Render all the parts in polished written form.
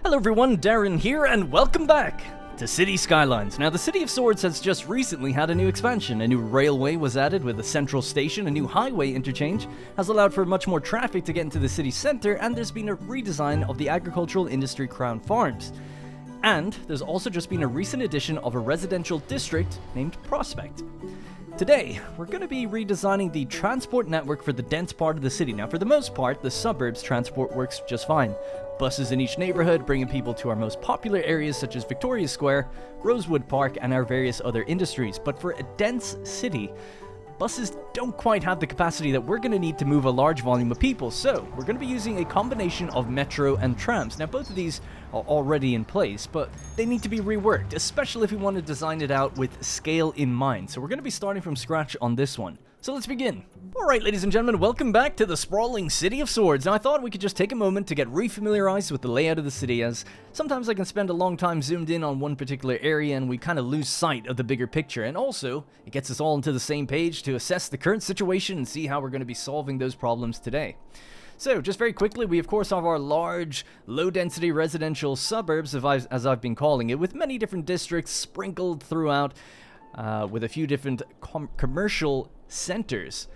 Hello everyone, Darren here, and welcome back to City Skylines. Now, the City of Swords has just recently had a new expansion. A new railway was added with a central station, a new highway interchange has allowed for much more traffic to get into the city center, and there's been a redesign of the agricultural industry Crown Farms. And there's also just been a recent addition of a residential district named Prospect. Today, we're going to be redesigning the transport network for the dense part of the city. Now, for the most part, the suburbs transport works just fine. Buses in each neighborhood bringing people to our most popular areas such as Victoria Square, Rosewood Park, and our various other industries. But for a dense city, buses don't quite have the capacity that we're going to need to move a large volume of people, so we're going to be using a combination of metro and trams. Now, both of these are already in place, but they need to be reworked, especially if we want to design it out with scale in mind. So we're going to be starting from scratch on this one. So let's begin. Alright, ladies and gentlemen, welcome back to the sprawling City of Swords. Now, I thought we could just take a moment to get refamiliarized with the layout of the city, as sometimes I can spend a long time zoomed in on one particular area and we kind of lose sight of the bigger picture. And also, it gets us all into the same page to assess the current situation and see how we're going to be solving those problems today. So, just very quickly, we of course have our large, low-density residential suburbs, as I've been calling it, with many different districts sprinkled throughout, with a few different commercial centers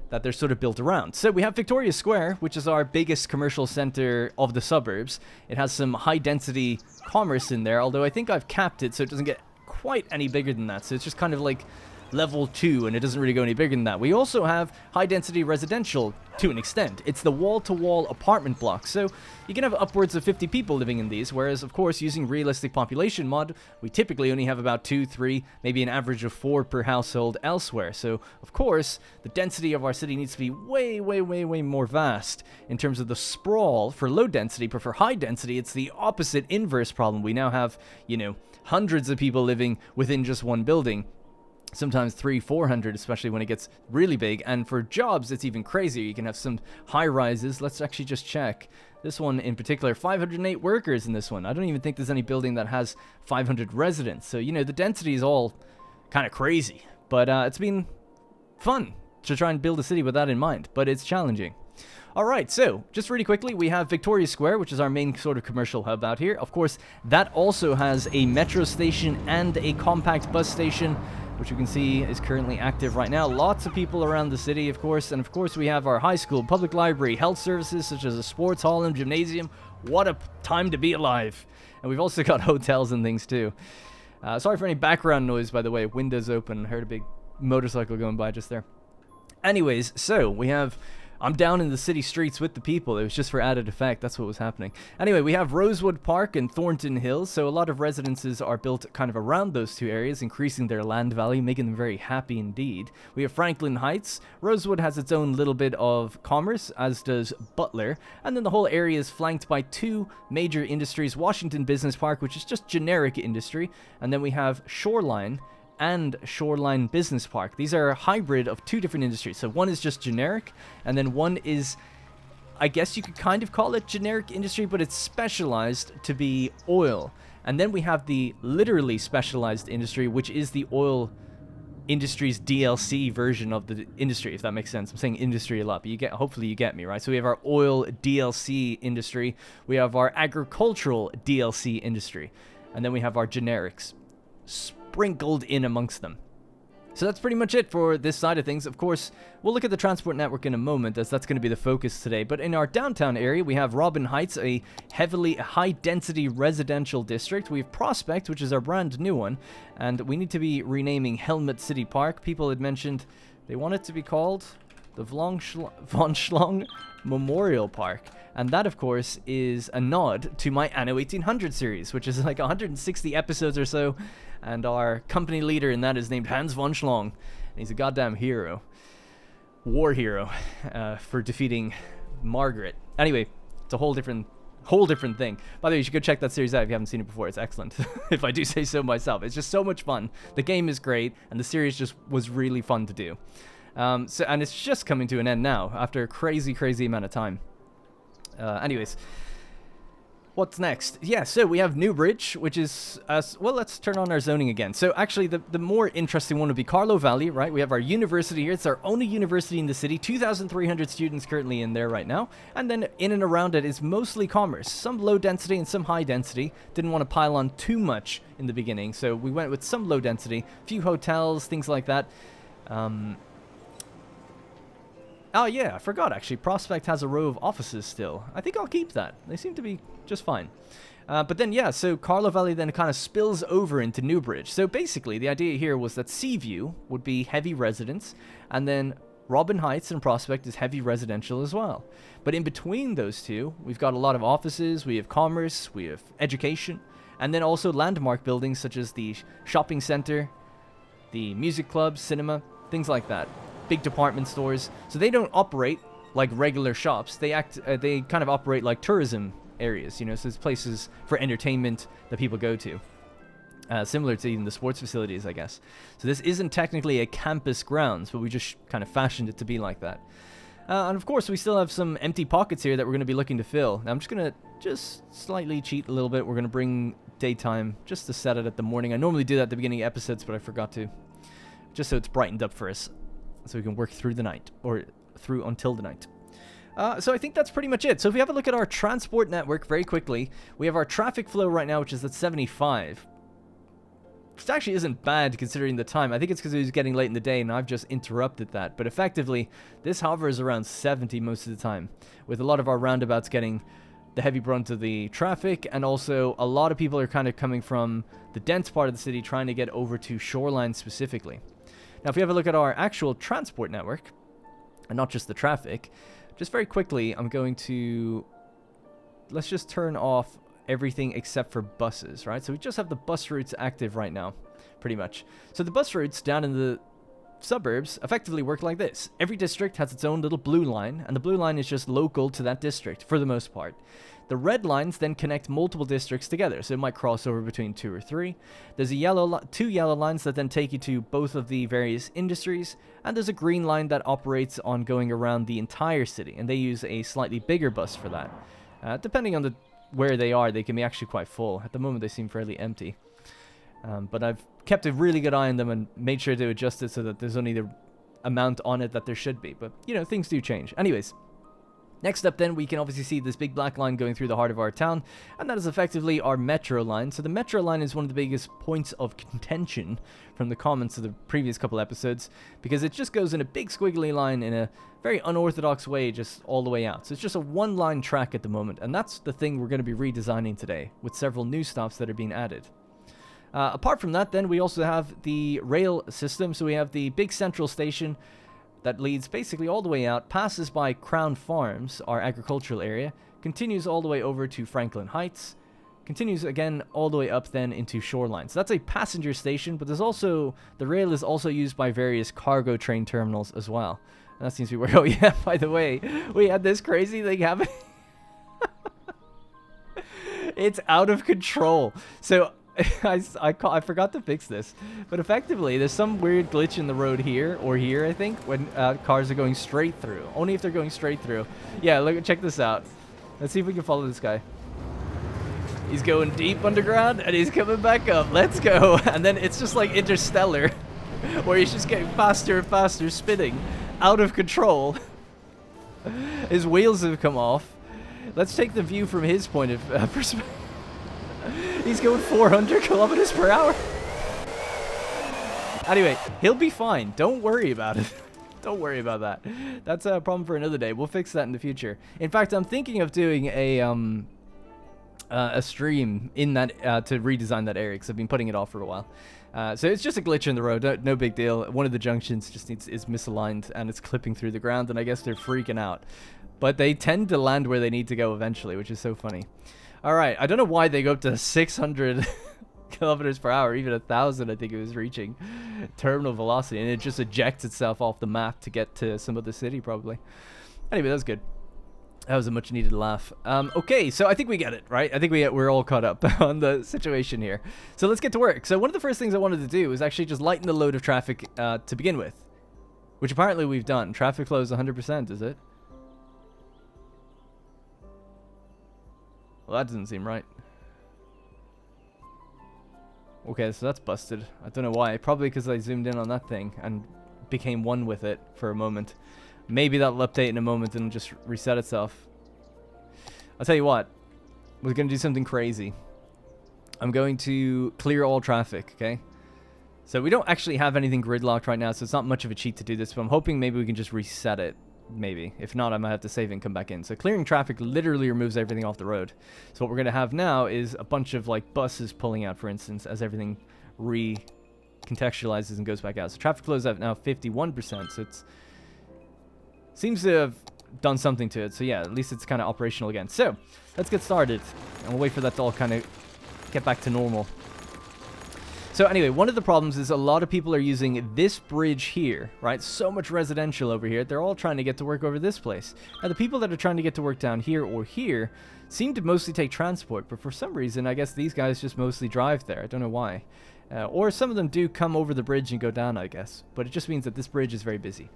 that they're sort of built around. So we have Victoria Square, which is our biggest commercial center of the suburbs. It has some high-density commerce in there, although I think I've capped it so it doesn't get quite any bigger than that. So it's just kind of like level 2, and it doesn't really go any bigger than that. We also have high-density residential to an extent. It's the wall-to-wall apartment block, so you can have upwards of 50 people living in these, whereas, of course, using realistic population mod, we typically only have about 2, 3, maybe an average of 4 per household elsewhere. So, of course, the density of our city needs to be way, way, way, way more vast in terms of the sprawl for low density, but for high density, it's the opposite inverse problem. We now have, hundreds of people living within just one building. Sometimes 300-400, especially when it gets really big. And for jobs, it's even crazier. You can have some high rises. Let's actually just check. This one in particular, 508 workers in this one. I don't even think there's any building that has 500 residents. So, the density is all kind of crazy. But it's been fun to try and build a city with that in mind. But it's challenging. Alright, so, just really quickly, we have Victoria Square, which is our main sort of commercial hub out here. Of course, that also has a metro station and a compact bus station, which you can see is currently active right now. Lots of people around the city, of course. And of course, we have our high school, public library, health services, such as a sports hall and gymnasium. What a time to be alive. And we've also got hotels and things, too. Sorry for any background noise, by the way. Windows open. Heard a big motorcycle going by just there. Anyways, so we have... I'm down in the city streets with the people. It was just for added effect. That's what was happening. Anyway, we have Rosewood Park and Thornton Hills. So a lot of residences are built kind of around those two areas, increasing their land value, making them very happy indeed. We have Franklin Heights. Rosewood has its own little bit of commerce, as does Butler. And then the whole area is flanked by two major industries. Washington Business Park, which is just generic industry. And then we have Shoreline and Shoreline Business Park. These are a hybrid of two different industries. So one is just generic, and then one is, I guess you could kind of call it generic industry, but it's specialized to be oil. And then we have the literally specialized industry, which is the oil industry's DLC version of the industry, if that makes sense. I'm saying industry a lot, but hopefully you get me, right? So we have our oil DLC industry, we have our agricultural DLC industry, and then we have our generics sprinkled in amongst them. So that's pretty much it for this side of things. Of course, we'll look at the transport network in a moment, as that's going to be the focus today. But in our downtown area, we have Robin Heights, a heavily high-density residential district. We have Prospect, which is our brand new one. And we need to be renaming Helmut City Park. People had mentioned they want it to be called the Von Schlong Memorial Park. And that, of course, is a nod to my Anno 1800 series, which is like 160 episodes or so. And our company leader in that is named Hans von Schlong. And he's a goddamn hero. War hero for defeating Margaret. Anyway, it's a whole different thing. By the way, you should go check that series out if you haven't seen it before. It's excellent, if I do say so myself. It's just so much fun. The game is great, and the series just was really fun to do. And it's just coming to an end now, after a crazy, crazy amount of time. Anyways, What's next? Yeah, so we have Newbridge, which is, well, let's turn on our zoning again. So actually, the more interesting one would be Carlo Valley, right? We have our university here. It's our only university in the city. 2,300 students currently in there right now. And then in and around it is mostly commerce. Some low density and some high density. Didn't want to pile on too much in the beginning, so we went with some low density. A few hotels, things like that. Oh yeah, I forgot actually. Prospect has a row of offices still. I think I'll keep that. They seem to be just fine. But then yeah, so Carlo Valley then kind of spills over into Newbridge. So basically the idea here was that Seaview would be heavy residence, and then Robin Heights and Prospect is heavy residential as well. But in between those two, we've got a lot of offices, we have commerce, we have education, and then also landmark buildings such as the shopping center, the music club, cinema, things like that. Big department stores. So they don't operate like regular shops. They kind of operate like tourism areas, you know, so it's places for entertainment that people go to. Similar to even the sports facilities, I guess. So this isn't technically a campus grounds, but we just kind of fashioned it to be like that. And of course, we still have some empty pockets here that we're going to be looking to fill. Now, I'm just going to slightly cheat a little bit. We're going to bring daytime just to set it at the morning. I normally do that at the beginning of episodes, but I forgot to. Just so it's brightened up for us, so we can work through the night, or through until the night. So I think that's pretty much it. So if we have a look at our transport network very quickly, we have our traffic flow right now, which is at 75. Which actually isn't bad considering the time. I think it's because it was getting late in the day and I've just interrupted that. But effectively, this hovers around 70 most of the time, with a lot of our roundabouts getting the heavy brunt of the traffic, and also a lot of people are kind of coming from the dense part of the city trying to get over to Shoreline specifically. Now, if we have a look at our actual transport network, and not just the traffic, just very quickly, I'm going to... Let's just turn off everything except for buses, right? So we just have the bus routes active right now, pretty much. So the bus routes down in the suburbs effectively work like this. Every district has its own little blue line, and the blue line is just local to that district, for the most part. The red lines then connect multiple districts together, so it might cross over between 2 or 3. There's a two yellow lines that then take you to both of the various industries, and there's a green line that operates on going around the entire city, and they use a slightly bigger bus for that. Depending on where they are, they can be actually quite full. At the moment, they seem fairly empty. But I've kept a really good eye on them and made sure to adjust it so that there's only the amount on it that there should be. But, you know, things do change. Anyways. Next up then, we can obviously see this big black line going through the heart of our town, and that is effectively our metro line. So the metro line is one of the biggest points of contention from the comments of the previous couple episodes, because it just goes in a big squiggly line in a very unorthodox way just all the way out. So it's just a one-line track at the moment, and that's the thing we're going to be redesigning today, with several new stops that are being added. Apart from that then, we also have the rail system. So we have the big central station that leads basically all the way out, passes by Crown Farms, our agricultural area, continues all the way over to Franklin Heights, continues again all the way up then into Shoreline. So that's a passenger station, but there's also, the rail is also used by various cargo train terminals as well. And that seems to be where, oh yeah, by the way, we had this crazy thing happen. It's out of control. So I forgot to fix this, but effectively there's some weird glitch in the road here or here, I think, when cars are going straight through. Only if they're going straight through. Yeah, look, check this out. Let's see if we can follow this guy. He's going deep underground and he's coming back up. Let's go. And then it's just like Interstellar, where he's just getting faster and faster, spinning out of control. His wheels have come off. Let's take the view from his point of perspective. He's going 400 kilometers per hour. Anyway, he'll be fine. Don't worry about it. Don't worry about that. That's a problem for another day. We'll fix that in the future. In fact, I'm thinking of doing a stream in that to redesign that area, because I've been putting it off for a while. So it's just a glitch in the road. No big deal. One of the junctions just is misaligned and it's clipping through the ground, and I guess they're freaking out. But they tend to land where they need to go eventually, which is so funny. Alright, I don't know why they go up to 600 kilometers per hour, even 1,000 I think it was reaching terminal velocity, and it just ejects itself off the map to get to some other city probably. Anyway, that was good. That was a much needed laugh. Okay, so I think we get it, right? I think we're all caught up on the situation here. So let's get to work. So one of the first things I wanted to do is actually just lighten the load of traffic to begin with, which apparently we've done. Traffic flow is 100%, is it? Well, that doesn't seem right. Okay, so that's busted. I don't know why. Probably because I zoomed in on that thing and became one with it for a moment. Maybe that'll update in a moment and just reset itself. I'll tell you what. We're going to do something crazy. I'm going to clear all traffic, okay? So we don't actually have anything gridlocked right now, so it's not much of a cheat to do this, but I'm hoping maybe we can just reset it. Maybe. If not, I might have to save and come back in. So clearing traffic literally removes everything off the road. So what we're going to have now is a bunch of like buses pulling out, for instance, as everything recontextualizes and goes back out. So traffic flow is at now 51%. So it's seems to have done something to it. So yeah, at least it's kind of operational again. So let's get started. And we'll wait for that to all kind of get back to normal. So anyway, one of the problems is a lot of people are using this bridge here, right? So much residential over here. They're all trying to get to work over this place. Now, the people that are trying to get to work down here or here seem to mostly take transport, but for some reason, I guess these guys just mostly drive there. I don't know why. Or some of them do come over the bridge and go down, I guess. But it just means that this bridge is very busy.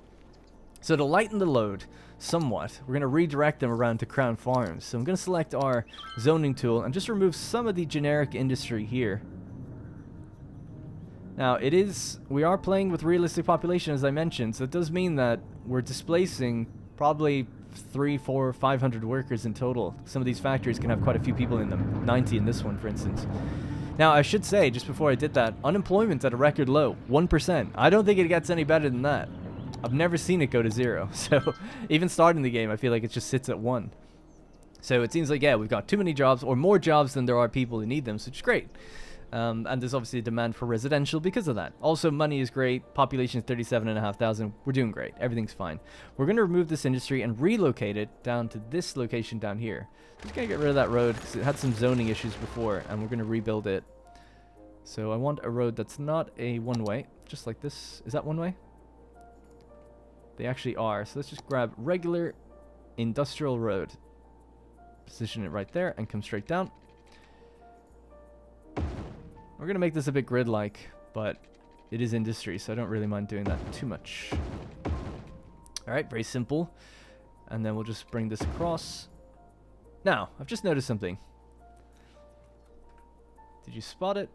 So to lighten the load somewhat, we're going to redirect them around to Crown Farms. So I'm going to select our zoning tool and just remove some of the generic industry here. Now, we are playing with realistic population, as I mentioned, so it does mean that we're displacing probably 300, 400, 500 workers in total. Some of these factories can have quite a few people in them, 90 in this one, for instance. Now, I should say, just before I did that, unemployment's at a record low, 1%. I don't think it gets any better than that. I've never seen it go to 0, so even starting the game, I feel like it just sits at 1. So it seems like, yeah, we've got too many jobs, or more jobs than there are people who need them, so it's great. And there's obviously a demand for residential because of that. Also, money is great. Population is 37,500. We're doing great. Everything's fine. We're going to remove this industry and relocate it down to this location down here. Just going to get rid of that road because it had some zoning issues before, and we're going to rebuild it. So I want a road that's not a one-way, just like this. Is that one-way? They actually are. So let's just grab regular industrial road. Position it right there and come straight down. We're going to make this a bit grid-like, but it is industry, so I don't really mind doing that too much. Alright, very simple. And then we'll just bring this across. Now, I've just noticed something. Did you spot it?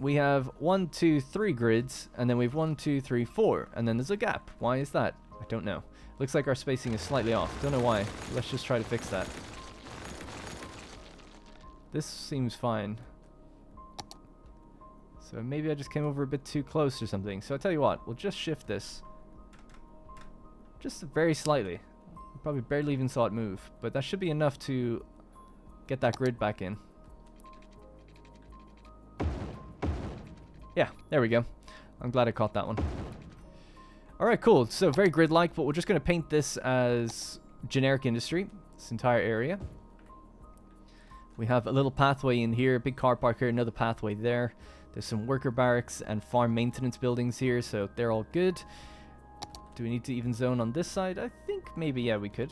We have 1, 2, 3 grids, and then we have 1, 2, 3, 4, and then there's a gap. Why is that? I don't know. Looks like our spacing is slightly off. Don't know why. Let's just try to fix that. This seems fine. So maybe I just came over a bit too close or something. So I tell you what, we'll just shift this. Just very slightly. Probably barely even saw it move. But that should be enough to get that grid back in. Yeah, there we go. I'm glad I caught that one. Alright, cool. So very grid-like, but we're just going to paint this as generic industry. This entire area. We have a little pathway in here, big car park here, another pathway there. There's some worker barracks and farm maintenance buildings here, so they're all good. Do we need to even zone on this side? I think maybe, yeah, we could.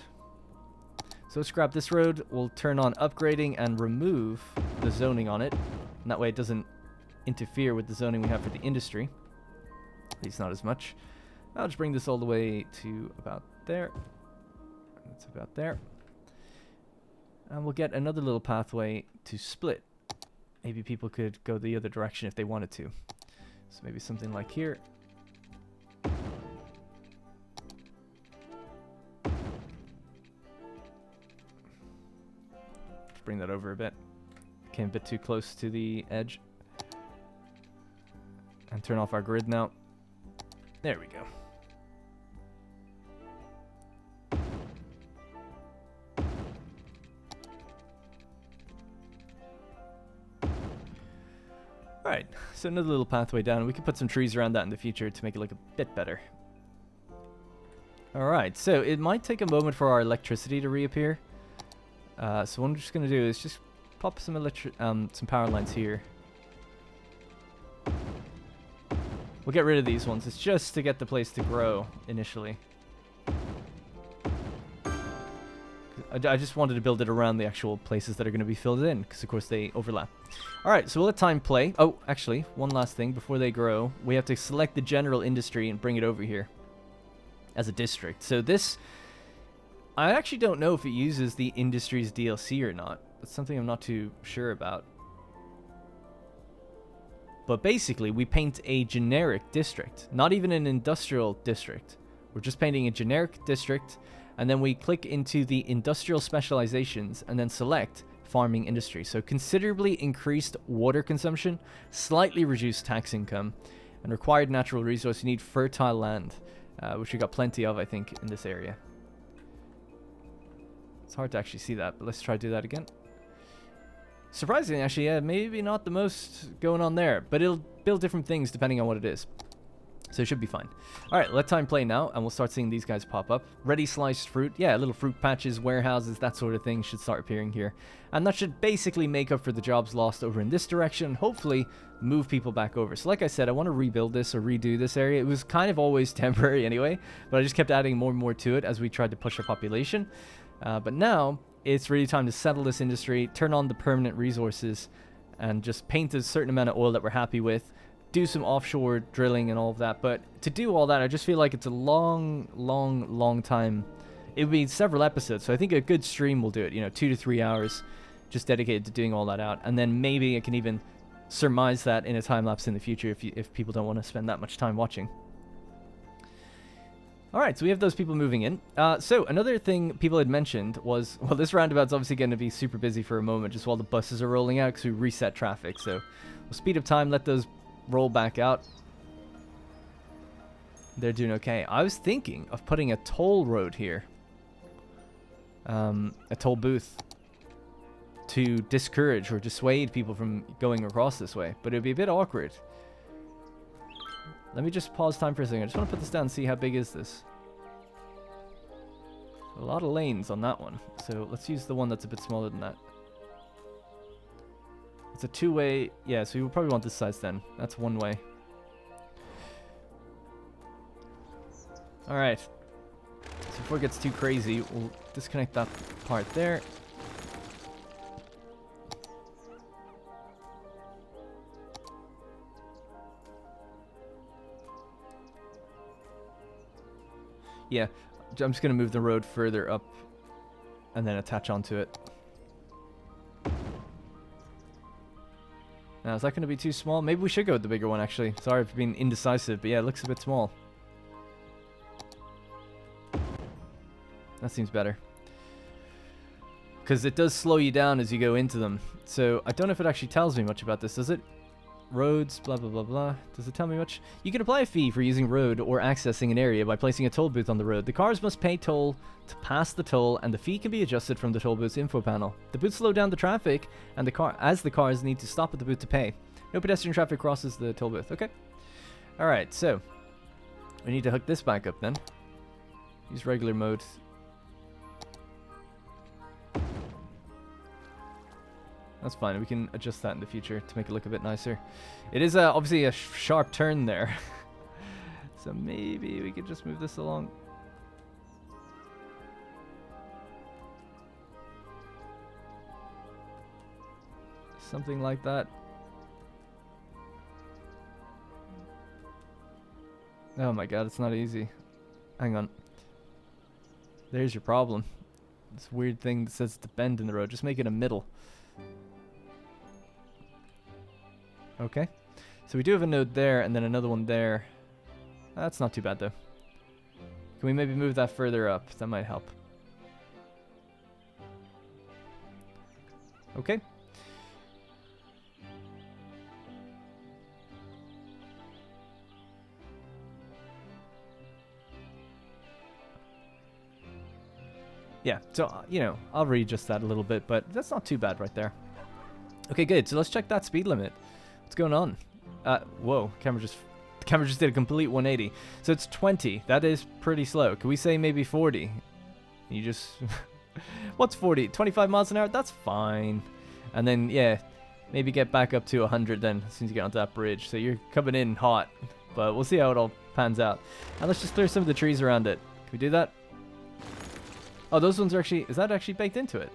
So let's grab this road. We'll turn on upgrading and remove the zoning on it. And that way it doesn't interfere with the zoning we have for the industry. At least not as much. I'll just bring this all the way to about there. That's about there. And we'll get another little pathway to split. Maybe people could go the other direction if they wanted to. So maybe something like here. Just bring that over a bit. Came a bit too close to the edge. And turn off our grid now. There we go. Alright, so another little pathway down. We could put some trees around that in the future to make it look a bit better. Alright, so it might take a moment for our electricity to reappear. So what I'm just going to do is just pop some power lines here. We'll get rid of these ones. It's just to get the place to grow initially. I just wanted to build it around the actual places that are going to be filled in, because of course they overlap. Alright, so we'll let time play. Oh, actually, one last thing before they grow. We have to select the general industry and bring it over here as a district. So this I actually don't know if it uses the Industries DLC or not. That's something I'm not too sure about. But basically, we paint a generic district, not even an industrial district. We're just painting a generic district, and then we click into the industrial specializations and then select farming industry. So considerably increased water consumption, slightly reduced tax income, and required natural resource. You need fertile land, which we got plenty of, I think, in this area. It's hard to actually see that, but let's try to do that again. Surprisingly, actually, yeah, maybe not the most going on there, but it'll build different things depending on what it is. So it should be fine. All right, let time play now, and we'll start seeing these guys pop up. Ready sliced fruit. Yeah, little fruit patches, warehouses, that sort of thing should start appearing here. And that should basically make up for the jobs lost over in this direction, hopefully move people back over. So like I said, I want to rebuild this or redo this area. It was kind of always temporary anyway, but I just kept adding more and more to it as we tried to push our population. But now it's really time to settle this industry, turn on the permanent resources, and just paint a certain amount of oil that we're happy with, do some offshore drilling and all of that. But to do all that, I just feel like it's a long time. It would be several episodes, so I think a good stream will do it, you know, 2 to 3 hours just dedicated to doing all that out. And then maybe I can even surmise that in a time lapse in the future if people don't want to spend that much time watching. Alright, so we have those people moving in. So another thing people had mentioned was, well, this roundabout's obviously going to be super busy for a moment just while the buses are rolling out because we reset traffic. So we'll speed up time, let those roll back out. They're doing okay. I was thinking of putting a toll road here. A toll booth to discourage or dissuade people from going across this way. But it would be a bit awkward. Let me just pause time for a second. I just want to put this down and see how big is this. A lot of lanes on that one. So let's use the one that's a bit smaller than that. It's a two-way. Yeah, so you would probably want this size then. That's one way. Alright. So before it gets too crazy, we'll disconnect that part there. Yeah, I'm just going to move the road further up and then attach onto it. Now, is that going to be too small? Maybe we should go with the bigger one, actually. Sorry for being indecisive, but yeah, it looks a bit small. That seems better. Because it does slow you down as you go into them. So, I don't know if it actually tells me much about this, does it? Roads, blah, blah, blah, blah. Does it tell me much? You can apply a fee for using road or accessing an area by placing a toll booth on the road. The cars must pay toll to pass the toll, and the fee can be adjusted from the toll booth's info panel. The booths slow down the traffic, and the cars need to stop at the booth to pay. No pedestrian traffic crosses the toll booth. Okay. Alright, so we need to hook this back up then. Use regular mode. That's fine. We can adjust that in the future to make it look a bit nicer. It is obviously a sharp turn there. So maybe we could just move this along. Something like that. Oh my god, it's not easy. Hang on. There's your problem. This weird thing that says it's a bend in the road. Just make it a middle. Okay, so we do have a node there and then another one there. That's not too bad though. Can we maybe move that further up? That might help. Okay. Yeah, so, you know, I'll readjust that a little bit, but that's not too bad right there. Okay, good. So let's check that speed limit. What's going on? Whoa, the camera just did a complete 180. So it's 20. That is pretty slow. Can we say maybe 40? You just... What's 40? 25 miles an hour? That's fine. And then, yeah, maybe get back up to 100 then as soon as you get onto that bridge. So you're coming in hot, but we'll see how it all pans out. And let's just clear some of the trees around it. Can we do that? Oh, those ones are actually... Is that actually baked into it?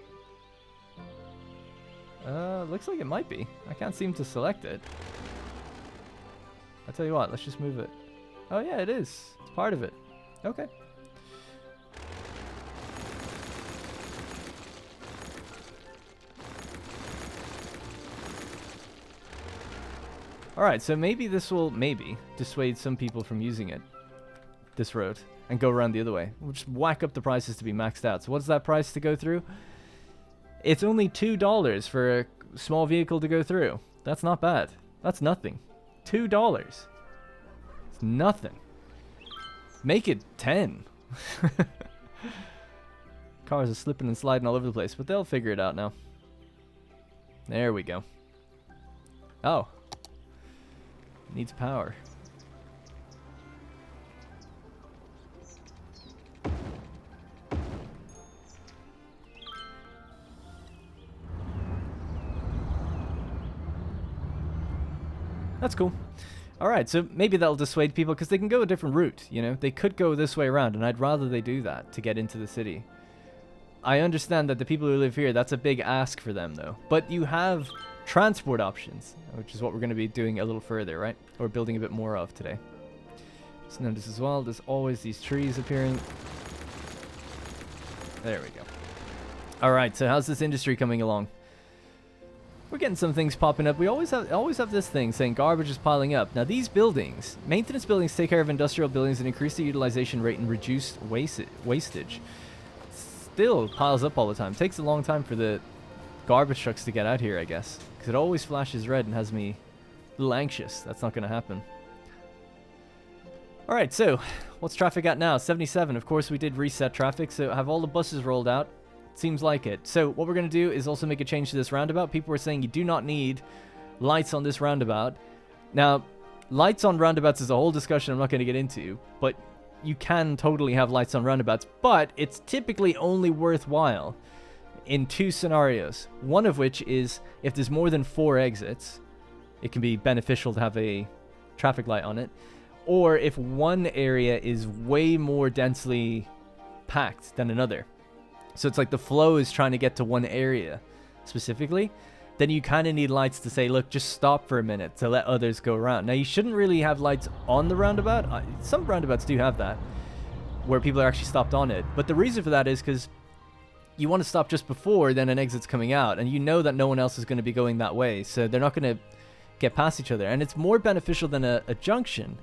Looks like it might be. I can't seem to select it. I tell you what, let's just move it. Oh yeah, it is. It's part of it. Okay. Alright, so maybe this will, dissuade some people from using it. This road. And go around the other way. We'll just whack up the prices to be maxed out. So what's that price to go through? It's only $2 for a small vehicle to go through. That's not bad. That's nothing. $2. It's nothing. Make it 10. Cars are slipping and sliding all over the place, but they'll figure it out now. There we go. Oh. Needs power. That's cool. Alright, so maybe that'll dissuade people because they can go a different route, you know? They could go this way around, and I'd rather they do that to get into the city. I understand that the people who live here, that's a big ask for them, though. But you have transport options, which is what we're going to be doing a little further, right? Or building a bit more of today. Just notice as well, there's always these trees appearing. There we go. Alright, so how's this industry coming along? We're getting some things popping up. We always have this thing saying garbage is piling up. Now these buildings, maintenance buildings take care of industrial buildings and increase the utilization rate and reduce wastage. Still piles up all the time. Takes a long time for the garbage trucks to get out here, I guess. Because it always flashes red and has me a little anxious. That's not going to happen. Alright, so what's traffic at now? 77. Of course we did reset traffic, so have all the buses rolled out? Seems like it. So what we're going to do is also make a change to this roundabout. People were saying you do not need lights on this roundabout. Now, lights on roundabouts is a whole discussion I'm not going to get into, but you can totally have lights on roundabouts, but it's typically only worthwhile in two scenarios. One of which is if there's more than 4 exits, it can be beneficial to have a traffic light on it, or if one area is way more densely packed than another. So it's like the flow is trying to get to one area specifically. Then you kind of need lights to say, look, just stop for a minute to let others go around. Now, you shouldn't really have lights on the roundabout. Some roundabouts do have that, where people are actually stopped on it. But the reason for that is because you want to stop just before then an exit's coming out. And you know that no one else is going to be going that way. So they're not going to get past each other. And it's more beneficial than a junction.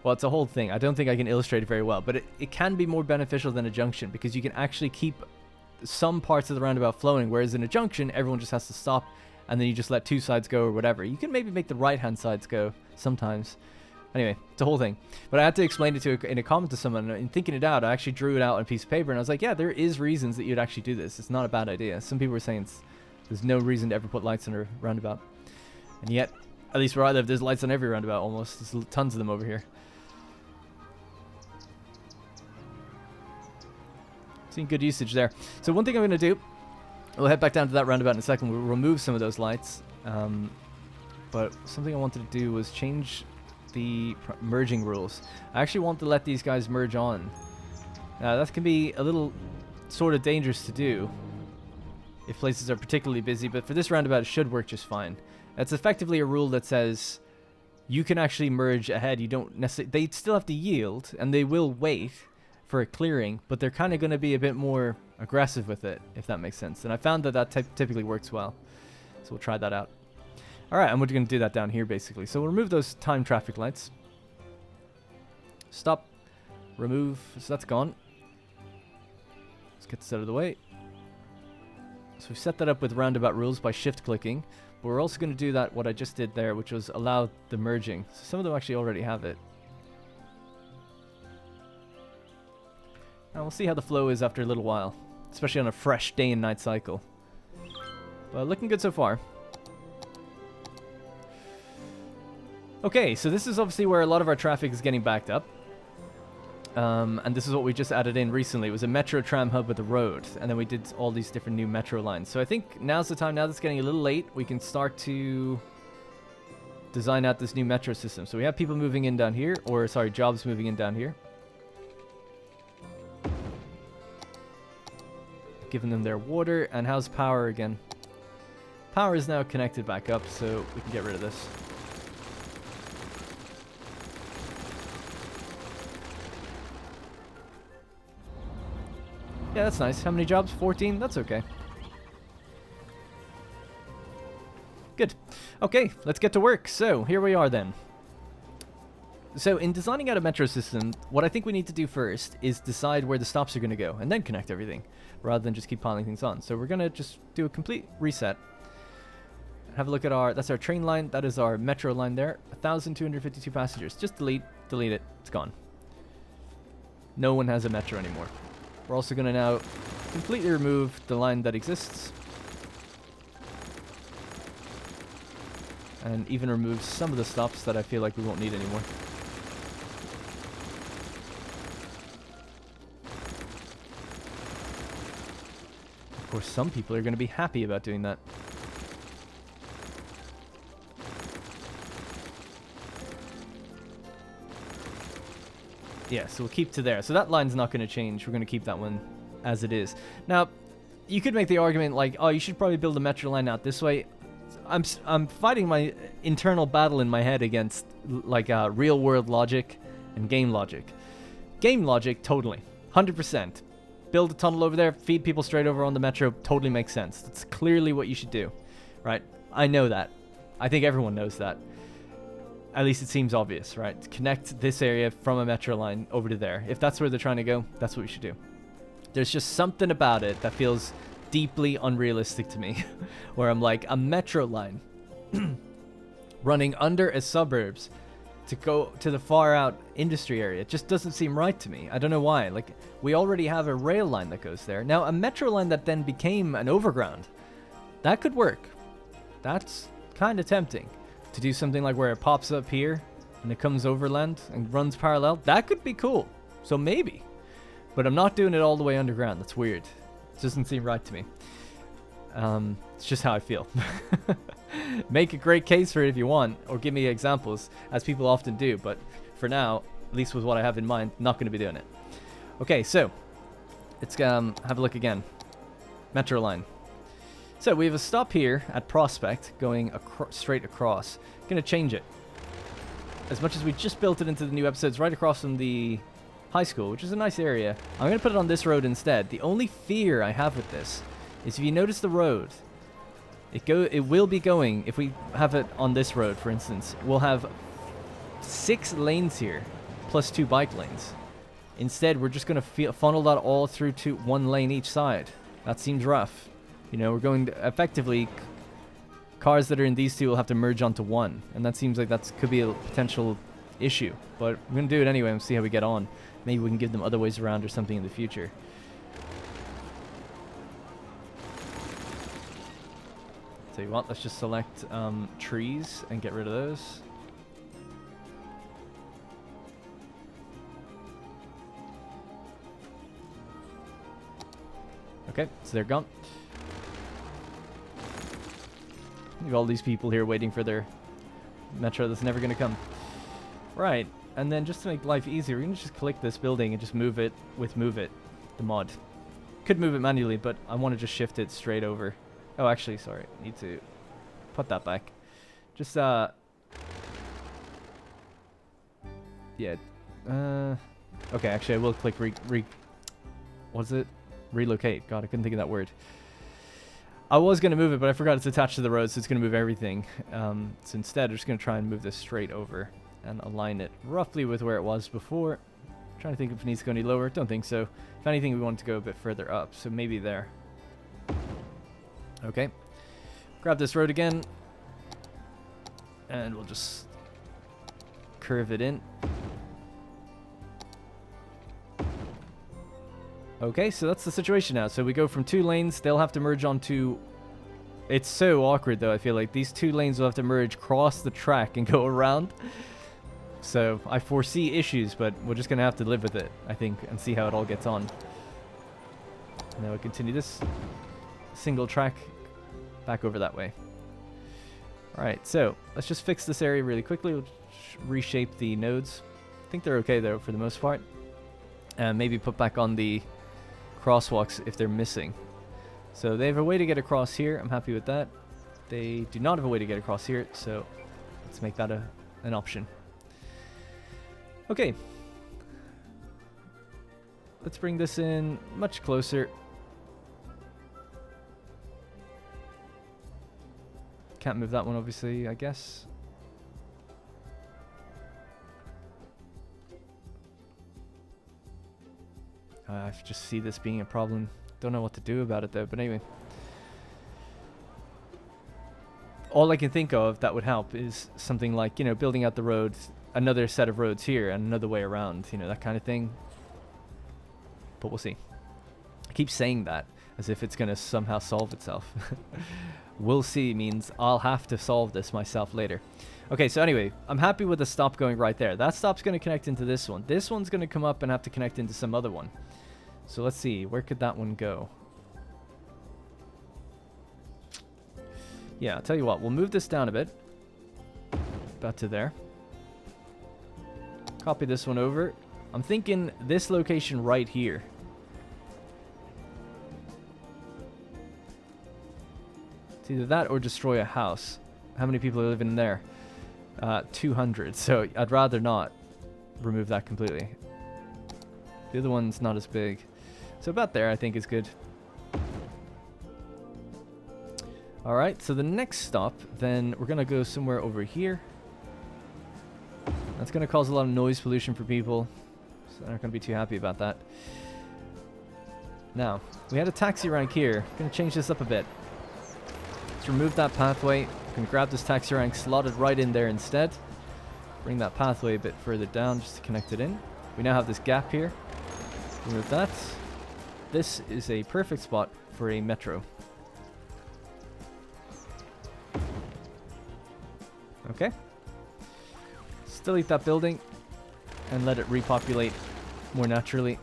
Well, it's a whole thing. I don't think I can illustrate it very well, but it can be more beneficial than a junction because you can actually keep some parts of the roundabout flowing, whereas in a junction, everyone just has to stop and then you just let 2 sides go or whatever. You can maybe make the right-hand sides go sometimes. Anyway, it's a whole thing. But I had to explain it in a comment to someone, and in thinking it out, I actually drew it out on a piece of paper, and I was like, yeah, there is reasons that you'd actually do this. It's not a bad idea. Some people were saying there's no reason to ever put lights on a roundabout. And yet, at least where I live, there's lights on every roundabout almost. There's tons of them over here. Good usage there. So one thing I'm going to do, we'll head back down to that roundabout in a second. We'll remove some of those lights. But something I wanted to do was change the merging rules. I actually want to let these guys merge on. Now that can be a little sort of dangerous to do if places are particularly busy, but for this roundabout it should work just fine. It's effectively a rule that says you can actually merge ahead. You don't necessarily, they still have to yield and they will wait for a clearing, but they're kind of going to be a bit more aggressive with it, if that makes sense. And I found that typically works well. So we'll try that out. Alright, and we're going to do that down here, basically. So we'll remove those time traffic lights. Stop. Remove. So that's gone. Let's get this out of the way. So we've set that up with roundabout rules by shift-clicking. But we're also going to do that, what I just did there, which was allow the merging. So some of them actually already have it. And we'll see how the flow is after a little while, especially on a fresh day and night cycle. But looking good so far. Okay, so this is obviously where a lot of our traffic is getting backed up. And this is what we just added in recently. It was a metro tram hub with a road, and then we did all these different new metro lines. So I think now's the time, now that it's getting a little late, we can start to design out this new metro system. So we have people moving in down here, or sorry, jobs moving in down here. Giving them their water, and how's power again? Power is now connected back up, so we can get rid of this. Yeah, that's nice. How many jobs? 14? That's okay. Good. Okay, let's get to work. So, here we are then. So, in designing out a metro system, what I think we need to do first is decide where the stops are going to go, and then connect everything, rather than just keep piling things on. So, we're going to just do a complete reset. Have a look at that's our train line, that is our metro line there. 1,252 passengers. Just delete it, it's gone. No one has a metro anymore. We're also going to now completely remove the line that exists. And even remove some of the stops that I feel like we won't need anymore. Of course, some people are going to be happy about doing that. Yeah, so we'll keep to there. So that line's not going to change. We're going to keep that one as it is. Now, you could make the argument like, oh, you should probably build a metro line out this way. I'm fighting my internal battle in my head against like real world logic and game logic. Game logic, totally. 100%. Build a tunnel over there, feed people straight over on the metro, totally makes sense. That's clearly what you should do, right? I know that. I think everyone knows that. At least it seems obvious, right? Connect this area from a metro line over to there. If that's where they're trying to go, that's what we should do. There's just something about it that feels deeply unrealistic to me, where I'm like, a metro line running under a suburbs to go to the far out industry area. It just doesn't seem right to me. I don't know why. Like, we already have a rail line that goes there. Now, a metro line that then became an overground, that could work. That's kind of tempting. To do something like where it pops up here and it comes overland and runs parallel, that could be cool. So maybe. But I'm not doing it all the way underground. That's weird. It doesn't seem right to me. It's just how I feel. Make a great case for it if you want, or give me examples, as people often do. But for now, at least with what I have in mind, not going to be doing it. Okay, so let's have a look again. Metro line. So we have a stop here at Prospect going straight across. Going to change it. As much as we just built it into the new episodes right across from the high school, which is a nice area, I'm going to put it on this road instead. The only fear I have with this is if you notice the road, it will be going, if we have it on this road, for instance, we'll have 6 lanes here, plus 2 bike lanes. Instead, we're just going to funnel that all through to 1 lane each side. That seems rough. You know, we're going to effectively, cars that are in these two will have to merge onto one. And that seems like that could be a potential issue. But we're going to do it anyway and see how we get on. Maybe we can give them other ways around or something in the future. Tell you what, let's just select trees and get rid of those. Okay, so they're gone. We have all these people here waiting for their metro that's never going to come. Right, and then just to make life easier, we're going to just click this building and just move it with Move It, the mod. Could move it manually, but I want to just shift it straight over. Oh, actually, sorry. Need to put that back. Just, yeah. Okay, actually, I will click what's it? Relocate. God, I couldn't think of that word. I was going to move it, but I forgot it's attached to the road, so it's going to move everything. So instead, I'm just going to try and move this straight over and align it roughly with where it was before. I'm trying to think if it needs to go any lower. Don't think so. If anything, we want it to go a bit further up, so maybe there. Okay. Grab this road again, and we'll just curve it in. Okay, so that's the situation now. So we go from 2 lanes, they'll have to merge onto... It's so awkward though, I feel like. These 2 lanes will have to merge, cross the track, and go around. So I foresee issues, but we're just going to have to live with it, I think, and see how it all gets on. Now we continue this single track back over that way. Alright, so let's just fix this area really quickly. We'll reshape the nodes. I think they're okay though, for the most part. And maybe put back on the crosswalks if they're missing. So they have a way to get across here. I'm happy with that. They do not have a way to get across here, so let's make that an option. Okay. Let's bring this in much closer. can't move that one, obviously, I guess. I just see this being a problem. Don't know what to do about it, though, but anyway. All I can think of that would help is something like, you know, building out the roads, another set of roads here and another way around, you know, that kind of thing. But we'll see. I keep saying that as if it's going to somehow solve itself. We'll see means I'll have to solve this myself later. Okay, so anyway, I'm happy with the stop going right there. That stop's going to connect into this one. This one's going to come up and have to connect into some other one. So let's see, where could that one go? Yeah, I'll tell you what, we'll move this down a bit. About to there. Copy this one over. I'm thinking this location right here. It's either that or destroy a house. How many people are living in there? 200, so I'd rather not remove that completely. The other one's not as big. So about there I think is good. Alright, so the next stop, then we're going to go somewhere over here. That's going to cause a lot of noise pollution for people, so they're not going to be too happy about that. Now, we had a taxi rank here. Going to change this up a bit. Let's remove that pathway. We can grab this taxi rank, slot it right in there instead. Bring that pathway a bit further down just to connect it in. We now have this gap here. Remove that. This is a perfect spot for a metro. Okay. Still delete that building and let it repopulate more naturally.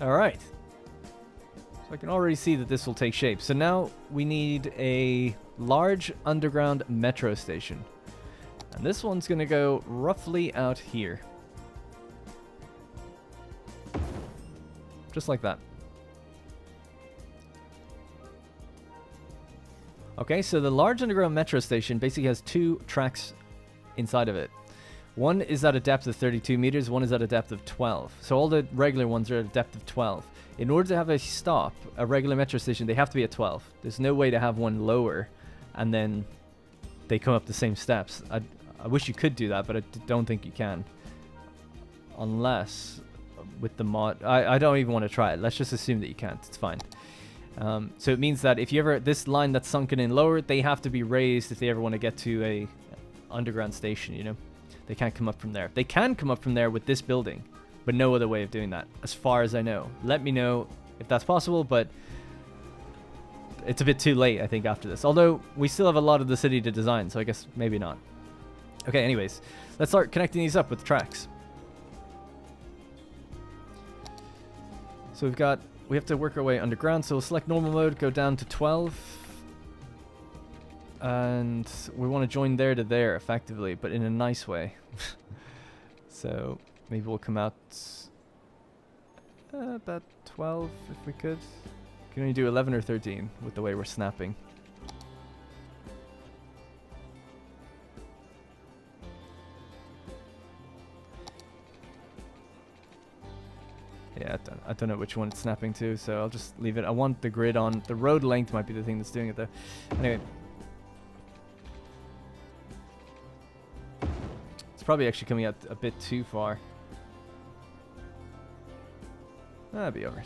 Alright. So I can already see that this will take shape. So now we need a large underground metro station. And this one's going to go roughly out here. Just like that. Okay, so the large underground metro station basically has two tracks inside of it. One is at a depth of 32 meters, one is at a depth of 12. So all the regular ones are at a depth of 12. In order to have a stop, a regular metro station, they have to be at 12. There's no way to have one lower and then they come up the same steps. I wish you could do that, but I don't think you can. Unless with the mod... I don't even want to try it. Let's just assume that you can't. It's fine. So it means that if you ever... This line that's sunken in lower, they have to be raised if they ever want to get to a underground station, you know? They can't come up from there. They can come up from there with this building, but no other way of doing that, as far as I know. Let me know if that's possible, but it's a bit too late, I think, after this. Although, we still have a lot of the city to design, so I guess maybe not. Okay, anyways, let's start connecting these up with tracks. So we have to work our way underground, so we'll select normal mode, go down to 12. And we want to join there to there, effectively, but in a nice way. So, maybe we'll come out about 12, if we could. Can only do 11 or 13 with the way we're snapping. Yeah, I don't know which one it's snapping to, so I'll just leave it. I want the grid on. The road length might be the thing that's doing it, though. Anyway. It's probably actually coming out a bit too far. That'll be alright.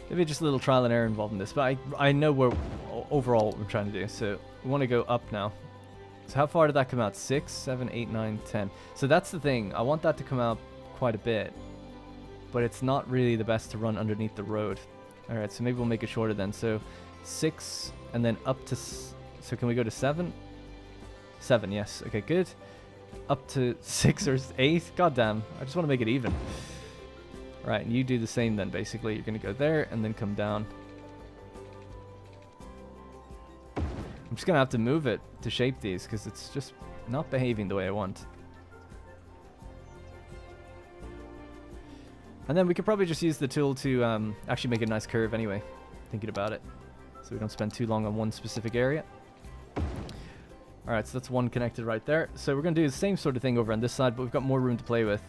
Maybe just a little trial and error involved in this, but I know overall what we're trying to do, so we want to go up now. So how far did that come out? 6, 7, 8, 9, 10. So that's the thing. I want that to come out quite a bit, but it's not really the best to run underneath the road. Alright, so maybe we'll make it shorter then. So 6 and then up to... So can we go to 7? 7, yes. Okay, good. Up to 6 or 8? God damn. I just want to make it even. Right, and you do the same then, basically. You're going to go there and then come down. I'm just going to have to move it to shape these because it's just not behaving the way I want. And then we could probably just use the tool to actually make a nice curve anyway, thinking about it. So we don't spend too long on one specific area. Alright, so that's one connected right there. So we're going to do the same sort of thing over on this side, but we've got more room to play with.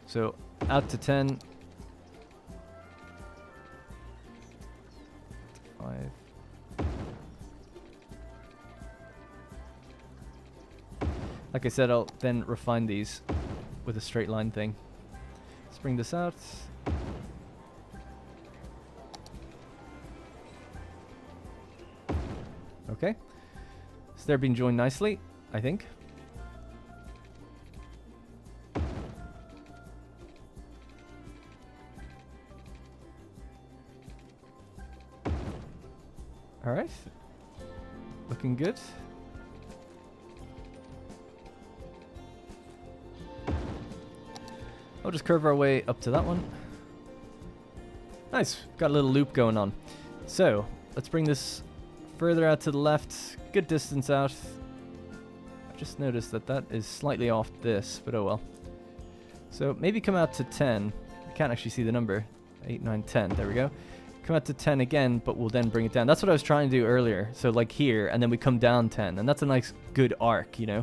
So out to 10. 5. Like I said, I'll then refine these with a straight line thing. Let's bring this out. Okay. So they're being joined nicely, I think. Alright. Looking good. I'll just curve our way up to that one. Nice. Got a little loop going on. So, let's bring this further out to the left. Good distance out. I've just noticed that that is slightly off this, but oh well. So, maybe come out to 10. I can't actually see the number. 8, 9, 10. There we go. Come out to 10 again, but we'll then bring it down. That's what I was trying to do earlier. So, like here, and then we come down 10. And that's a nice, good arc, you know?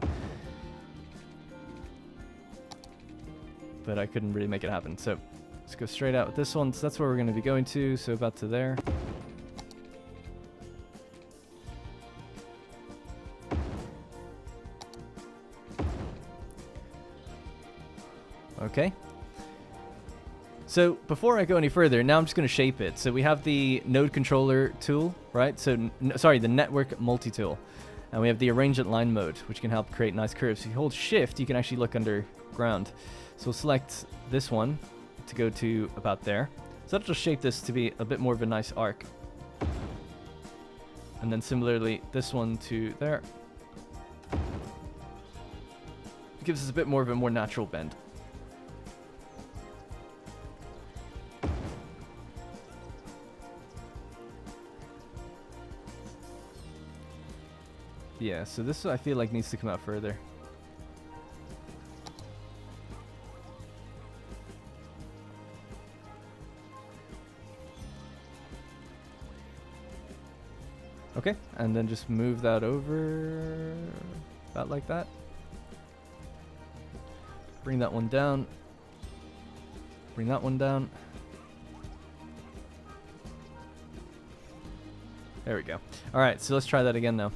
But I couldn't really make it happen. So let's go straight out with this one. So that's where we're going to be going to. So about to there. Okay. So before I go any further, now I'm just going to shape it. So we have the node controller tool, right? So, sorry, the network multi-tool. And we have the arrange at line mode, which can help create nice curves. If you hold shift, you can actually look underground. So we'll select this one to go to about there. So that'll just shape this to be a bit more of a nice arc. And then similarly, this one to there. It gives us a bit more of a more natural bend. Yeah, so this I feel like needs to come out further. Okay, and then just move that over about like that. Bring that one down. Bring that one down. There we go. All right, so let's try that again now.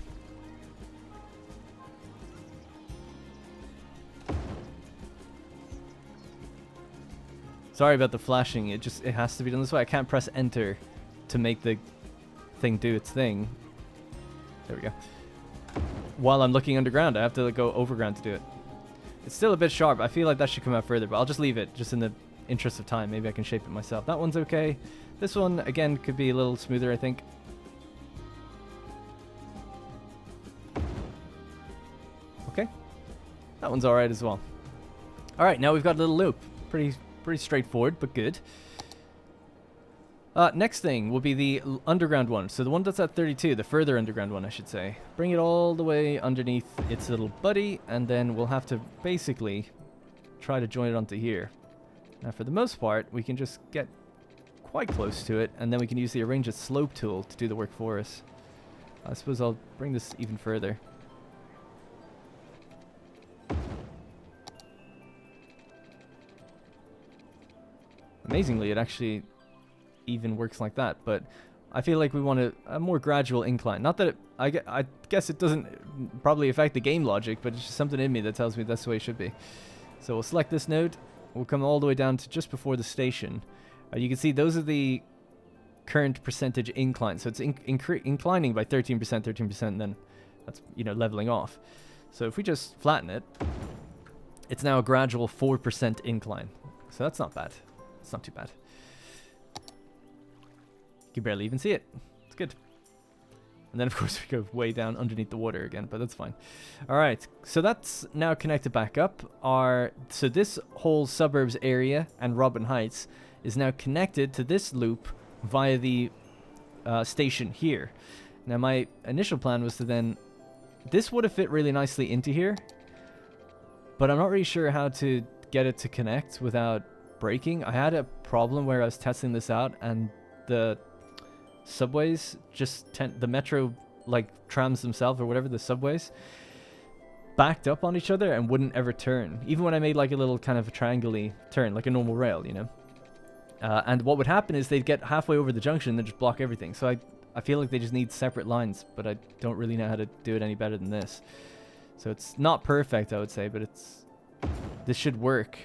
Sorry about the flashing. It has to be done this way. I can't press enter to make the thing do its thing. There we go. While I'm looking underground, I have to go overground to do it. It's still a bit sharp. I feel like that should come out further, but I'll just leave it just in the interest of time. Maybe I can shape it myself. That one's okay. This one, again, could be a little smoother, I think. Okay. That one's alright as well. Alright, now we've got a little loop. Pretty straightforward, but good. Next thing will be the underground one. So the one that's at 32, the further underground one, I should say. Bring it all the way underneath its little buddy, and then we'll have to basically try to join it onto here. Now, for the most part, we can just get quite close to it, and then we can use the arrange at slope tool to do the work for us. I suppose I'll bring this even further. Amazingly, it actually even works like that, but I feel like we want a more gradual incline. Not that I guess it doesn't probably affect the game logic, but it's just something in me that tells me that's the way it should be. So we'll select this node. We'll come all the way down to just before the station. You can see those are the current percentage incline. So it's inclining by 13%, 13%, and then that's, you know, leveling off. So if we just flatten it, it's now a gradual 4% incline. So that's not bad. It's not too bad. You can barely even see it. It's good. And then, of course, we go way down underneath the water again, but that's fine. All right, so that's now connected back up. So this whole suburbs area and Robin Heights is now connected to this loop via the station here. Now, my initial plan was to then... This would have fit really nicely into here, but I'm not really sure how to get it to connect without breaking. I had a problem where I was testing this out, and the subways just the metro like trams themselves or whatever, the subways backed up on each other and wouldn't ever turn. Even when I made like a little kind of a triangle-y turn, like a normal rail, you know? And what would happen is they'd get halfway over the junction and then just block everything. So I feel like they just need separate lines, but I don't really know how to do it any better than this. So it's not perfect, I would say, but this should work.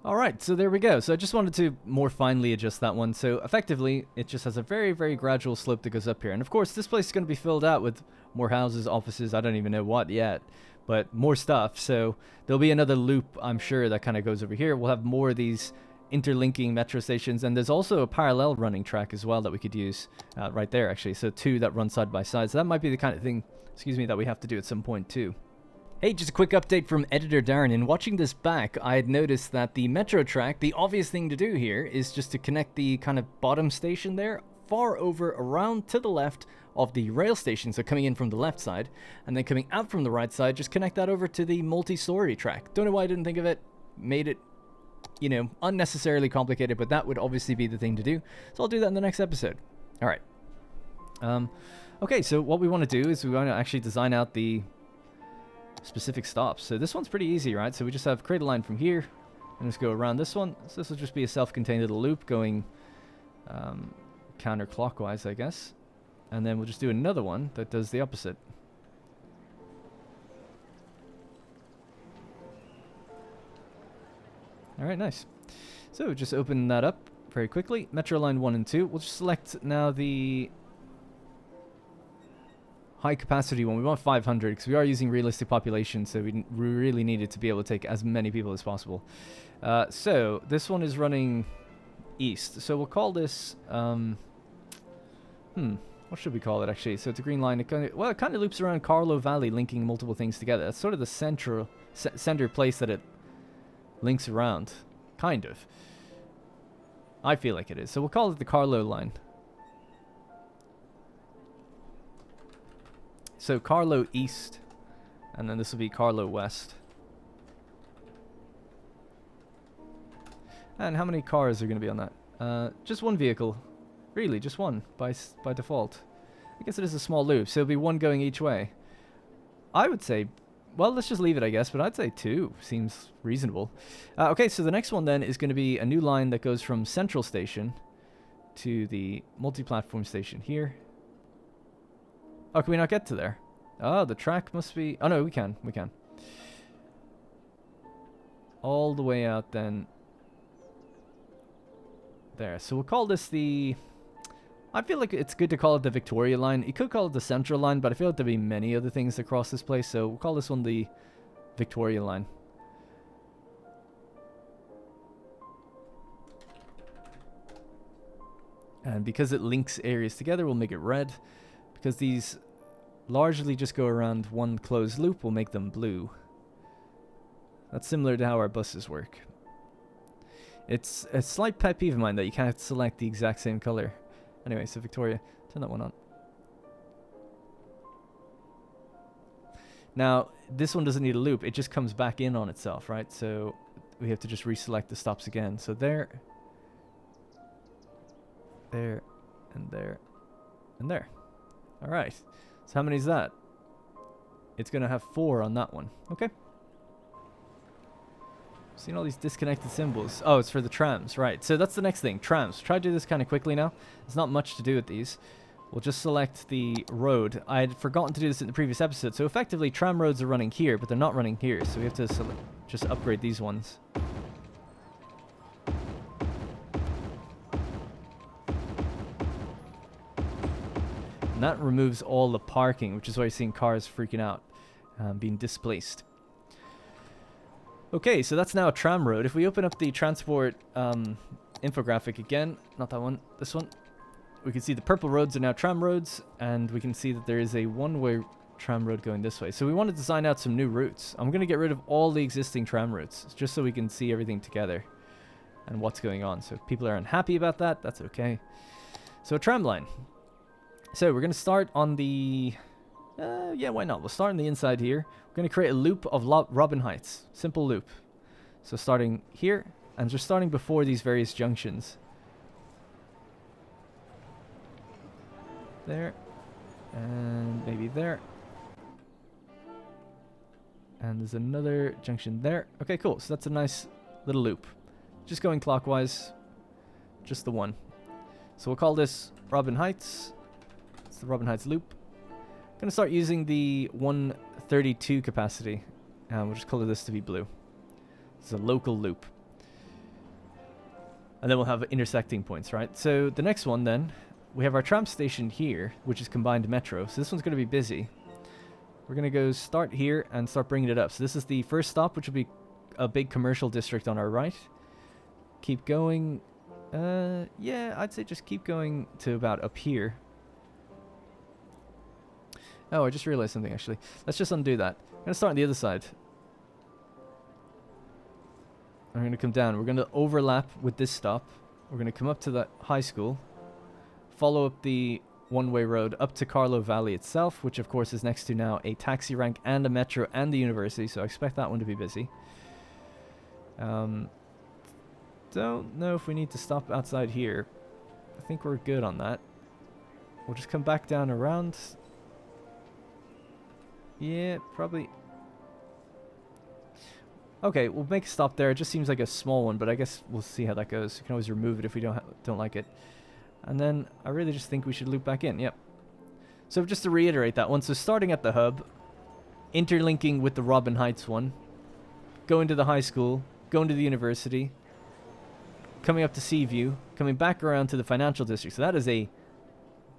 Alright, so there we go. So I just wanted to more finely adjust that one. So effectively, it just has a very, very gradual slope that goes up here. And of course, this place is going to be filled out with more houses, offices, I don't even know what yet, but more stuff. So there'll be another loop, I'm sure, that kind of goes over here. We'll have more of these interlinking metro stations. And there's also a parallel running track as well that we could use right there, actually. So two that run side by side. So that might be the kind of thing, excuse me, that we have to do at some point too. Hey, just a quick update from Editor Darren. In watching this back, I had noticed that the metro track, the obvious thing to do here is just to connect the kind of bottom station there far over around to the left of the rail station, so coming in from the left side, and then coming out from the right side, just connect that over to the multi-story track. Don't know why I didn't think of it, made it, you know, unnecessarily complicated, but that would obviously be the thing to do. So I'll do that in the next episode. Alright. Okay, so what we want to do is we want to actually design out the specific stops. So this one's pretty easy, right? So we just have create a line from here and just go around this one. So this will just be a self-contained little loop going counterclockwise, I guess. And then we'll just do another one that does the opposite. Alright, nice. So just open that up very quickly. Metro line 1 and 2. We'll just select now the high capacity one. We want 500 because we are using realistic population, so we really need it to be able to take as many people as possible. So this one is running east. So we'll call this what should we call it actually? So it's a green line. It kind of loops around Carlo Valley, linking multiple things together. That's sort of the center place that it links around, kind of. I feel like it is. So we'll call it the Carlo line. So Carlo East, and then this will be Carlo West. And how many cars are going to be on that? Just one vehicle. Really, just one by default. I guess it is a small loop, so it'll be one going each way. I would say, well, let's just leave it, I guess, but I'd say two seems reasonable. Okay, so the next one then is going to be a new line that goes from Central Station to the multi-platform station here. Oh, can we not get to there? Oh, the track must be... Oh, no, we can. We can. All the way out then. There. So we'll call this the... I feel like it's good to call it the Victoria line. You could call it the Central line, but I feel like there'll be many other things that cross this place. So we'll call this one the Victoria line. And because it links areas together, we'll make it red. Because these largely just go around one closed loop, we'll make them blue. That's similar to how our buses work. It's a slight pet peeve of mine that you can't select the exact same color. Anyway, so Victoria, turn that one on. Now, this one doesn't need a loop. It just comes back in on itself, right? So we have to just reselect the stops again. So there, there, and there, and there. All right. So how many is that? It's going to have 4 on that one. Okay. Seeing all these disconnected symbols. Oh, it's for the trams. Right. So that's the next thing. Trams. Try to do this kind of quickly now. There's not much to do with these. We'll just select the road. I had forgotten to do this in the previous episode. So effectively, tram roads are running here, but they're not running here. So we have to just upgrade these ones. And that removes all the parking, which is why you're seeing cars freaking out, being displaced. Okay, so that's now a tram road. If we open up the transport infographic again, not that one, this one, we can see the purple roads are now tram roads, and we can see that there is a one-way tram road going this way. So we want to design out some new routes. I'm going to get rid of all the existing tram routes just so we can see everything together and what's going on. So if people are unhappy about that, that's okay. So a tram line. So we're going to start on the... yeah, why not? We'll start on the inside here. We're going to create a loop of Robin Heights. Simple loop. So starting here, and just starting before these various junctions. There. And maybe there. And there's another junction there. Okay, cool. So that's a nice little loop. Just going clockwise. Just the one. So we'll call this Robin Heights. It's the Robin Heights loop. I'm going to start using the 132 capacity. And we'll just color this to be blue. It's a local loop. And then we'll have intersecting points, right? So the next one then, we have our tram station here, which is combined metro. So this one's going to be busy. We're going to go start here and start bringing it up. So this is the first stop, which will be a big commercial district on our right. Keep going. Yeah, I'd say just keep going to about up here. Oh, I just realized something, actually. Let's just undo that. I'm going to start on the other side. I'm going to come down. We're going to overlap with this stop. We're going to come up to the high school. Follow up the one-way road up to Carlo Valley itself, which of course is next to now a taxi rank and a metro and the university, so I expect that one to be busy. Don't know if we need to stop outside here. I think we're good on that. We'll just come back down around. Yeah, probably. Okay, we'll make a stop there. It just seems like a small one, but I guess we'll see how that goes. We can always remove it if we don't like it. And then I really just think we should loop back in. Yep. So just to reiterate that one, so starting at the hub, interlinking with the Robin Heights one, going to the high school, going to the university, coming up to Seaview, coming back around to the financial district. So that is a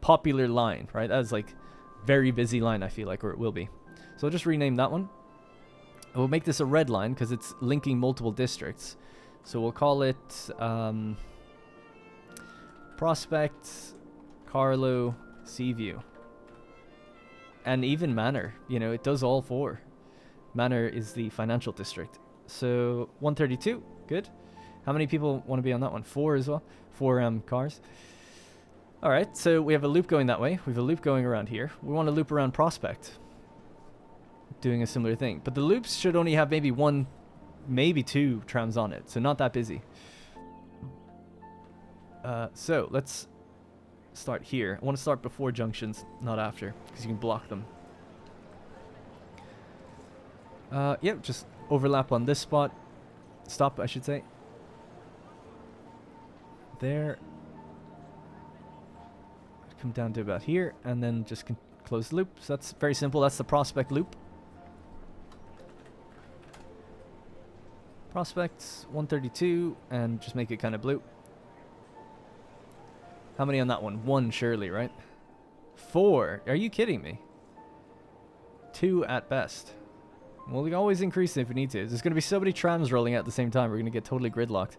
popular line, right? That is like very busy line, I feel like, or it will be. So I'll just rename that one. We'll make this a red line because it's linking multiple districts. So we'll call it Prospect, Carlo, Seaview. And even Manor. You know, it does all four. Manor is the financial district. So 132, good. How many people want to be on that one? 4 as well. 4 cars. Alright, so we have a loop going that way. We have a loop going around here. We want to loop around Prospect. Doing a similar thing. But the loops should only have maybe 1, maybe 2 trams on it. So not that busy. So let's start here. I want to start before junctions, not after, because you can block them. Yep, just overlap on this spot. Stop, I should say. There. Come down to about here, and then just close the loop. So that's very simple. That's the Prospect loop. Prospects 132, and just make it kind of blue. How many on that one? 1 surely, right? 4. Are you kidding me? 2 at best. Well, we can always increase it if we need to. There's going to be so many trams rolling out at the same time. We're going to get totally gridlocked.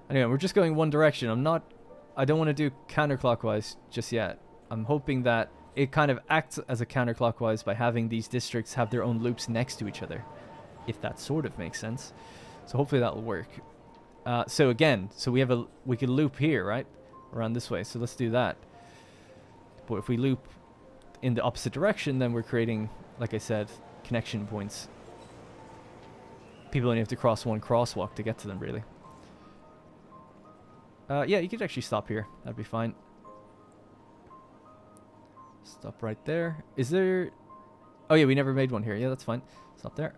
Anyway, we're just going one direction. I don't want to do counterclockwise just yet. I'm hoping that it kind of acts as a counterclockwise by having these districts have their own loops next to each other. If that sort of makes sense. So hopefully that will work. So again, so we can loop here, right? Around this way. So let's do that. But if we loop in the opposite direction, then we're creating, like I said, connection points. People only have to cross one crosswalk to get to them, really. Yeah, you could actually stop here. That'd be fine. Stop right there. Is there... Oh yeah, we never made one here. Yeah, that's fine. Stop there.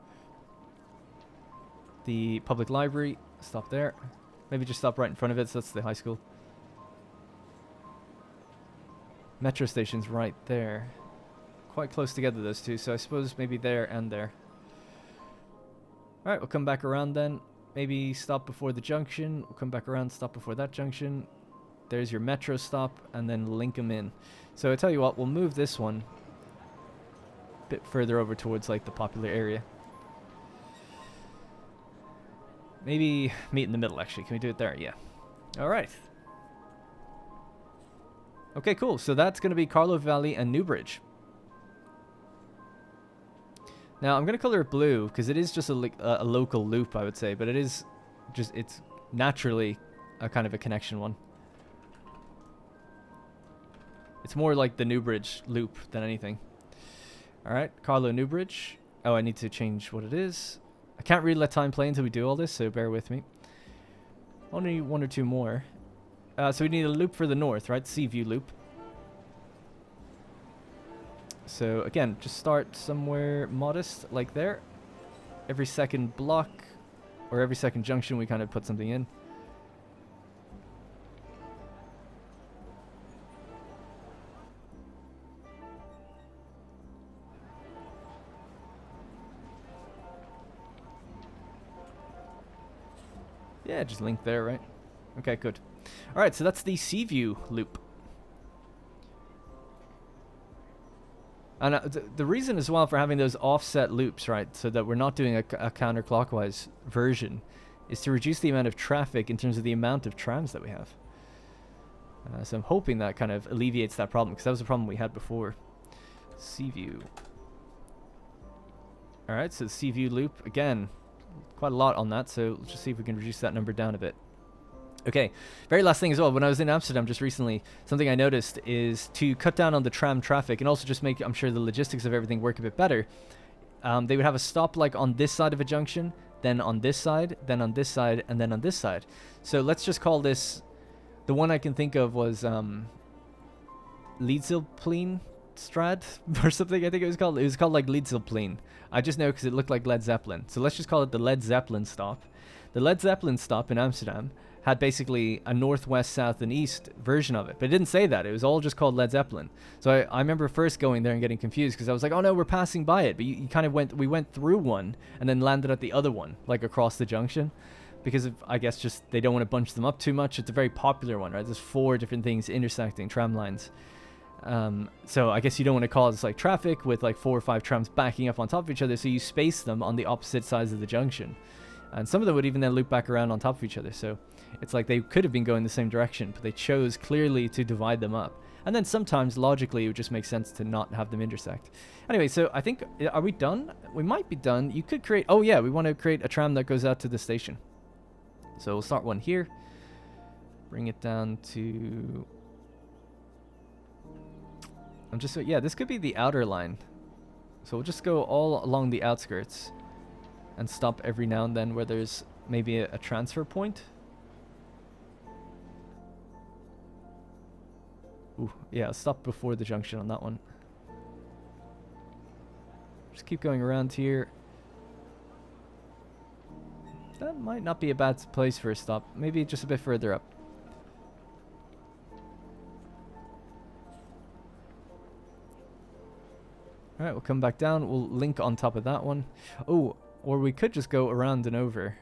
The public library. Stop there. Maybe just stop right in front of it, so that's the high school. Metro station's right there. Quite close together, those two, so I suppose maybe there and there. Alright, we'll come back around then. Maybe stop before the junction. We'll come back around, stop before that junction. There's your metro stop, and then link them in. So I tell you what, we'll move this one a bit further over towards like the popular area. Maybe meet in the middle, actually. Can we do it there? Yeah. Alright. Okay, cool. So that's going to be Carlo Valley and Newbridge. Now I'm gonna color it blue because it is just a local loop, I would say, but it is just, it's naturally a kind of a connection one. It's more like the Newbridge loop than anything. All right, Carlo Newbridge. Oh, I need to change what it is. I can't really let time play until we do all this, so bear with me. Only one or two more. So we need a loop for the north, right? Seaview loop. So again, just start somewhere modest, like there. Every second block, or every second junction, we kind of put something in. Yeah, just link there, right? Okay, good. All right, so that's the Seaview loop. And the reason as well for having those offset loops, right, so that we're not doing a counterclockwise version, is to reduce the amount of traffic in terms of the amount of trams that we have. So I'm hoping that kind of alleviates that problem, because that was a problem we had before. Seaview. All right, so the Seaview loop, again, quite a lot on that, so let's just see if we can reduce that number down a bit. Okay, very last thing as well, when I was in Amsterdam just recently, something I noticed is to cut down on the tram traffic and also just make, I'm sure, the logistics of everything work a bit better. They would have a stop like on this side of a junction, then on this side, then on this side, and then on this side. So let's just call this, the one I can think of was Leidseplein Strad or something, I think it was called. It was called like Leidseplein. I just know because it looked like Led Zeppelin. So let's just call it the Led Zeppelin stop. The Led Zeppelin stop in Amsterdam had basically a northwest, south, and east version of it. But it didn't say that. It was all just called Led Zeppelin. So I remember first going there and getting confused because I was like, oh no, we're passing by it. But you kind of we went through one and then landed at the other one, like across the junction. Because of, I guess, just they don't want to bunch them up too much. It's a very popular one, right? There's 4 different things intersecting tram lines. So I guess you don't want to cause like traffic with like 4 or 5 trams backing up on top of each other. So you space them on the opposite sides of the junction. And some of them would even then loop back around on top of each other. So it's like they could have been going the same direction, but they chose clearly to divide them up. And then sometimes, logically, it would just make sense to not have them intersect. Anyway, so I think, are we done? We might be done. You could create, oh yeah, we want to create a tram that goes out to the station. So we'll start one here. Bring it down to... yeah, this could be the outer line. So we'll just go all along the outskirts and stop every now and then where there's maybe a transfer point. Ooh, yeah, stop before the junction on that one. Just keep going around here. That might not be a bad place for a stop. Maybe just a bit further up. Alright, we'll come back down. We'll link on top of that one. Oh, or we could just go around and over.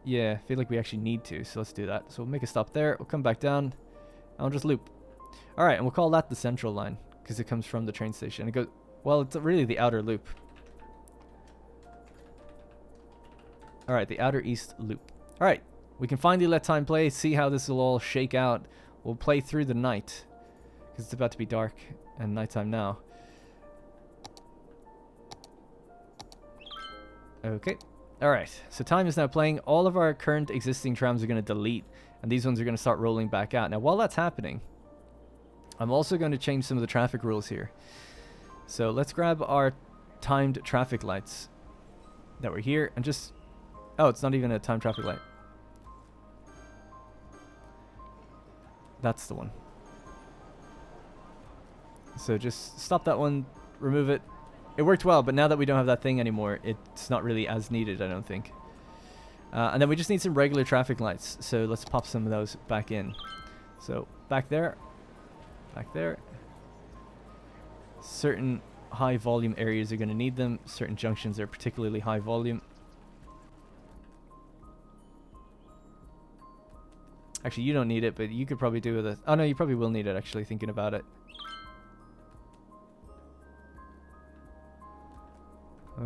Yeah, I feel like we actually need to, so let's do that. So we'll make a stop there. We'll come back down. And we'll just loop. Alright, and we'll call that the central line, because it comes from the train station. It goes, well, it's really the outer loop. Alright, the outer east loop. Alright, we can finally let time play, see how this will all shake out. We'll play through the night, because it's about to be dark and nighttime now. Okay. Alright, so time is now playing. All of our current existing trams are going to delete, and these ones are going to start rolling back out. Now, while that's happening, I'm also going to change some of the traffic rules here. So let's grab our timed traffic lights that were here and just... Oh, it's not even a timed traffic light. That's the one. So just stop that one, remove it. It worked well, but now that we don't have that thing anymore, it's not really as needed, I don't think. And then we just need some regular traffic lights. So let's pop some of those back in. So back there. Back there. Certain high volume areas are going to need them. Certain junctions are particularly high volume. Actually, you don't need it, but you could probably do with it. Oh no, you probably will need it, actually, thinking about it.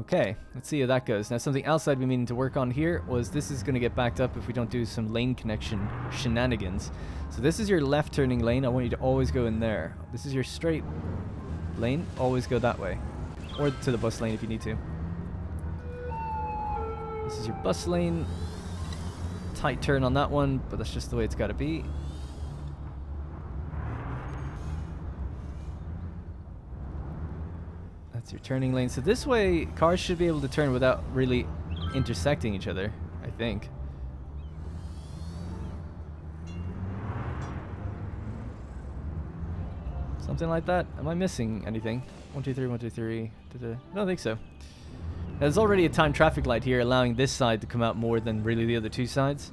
Okay, let's see how that goes. Now, something else I'd be meaning to work on here was this is going to get backed up if we don't do some lane connection shenanigans. So this is your left turning lane. I want you to always go in there. This is your straight lane. Always go that way. or to the bus lane if you need to. This is your bus lane. Tight turn on that one, but that's just the way it's got to be. That's your turning lane. So this way, cars should be able to turn without really intersecting each other, I think. Something like that. Am I missing anything? 1, 2, 3, 1, 2, 3. I don't think so. There's already a timed traffic light here, allowing this side to come out more than really the other two sides.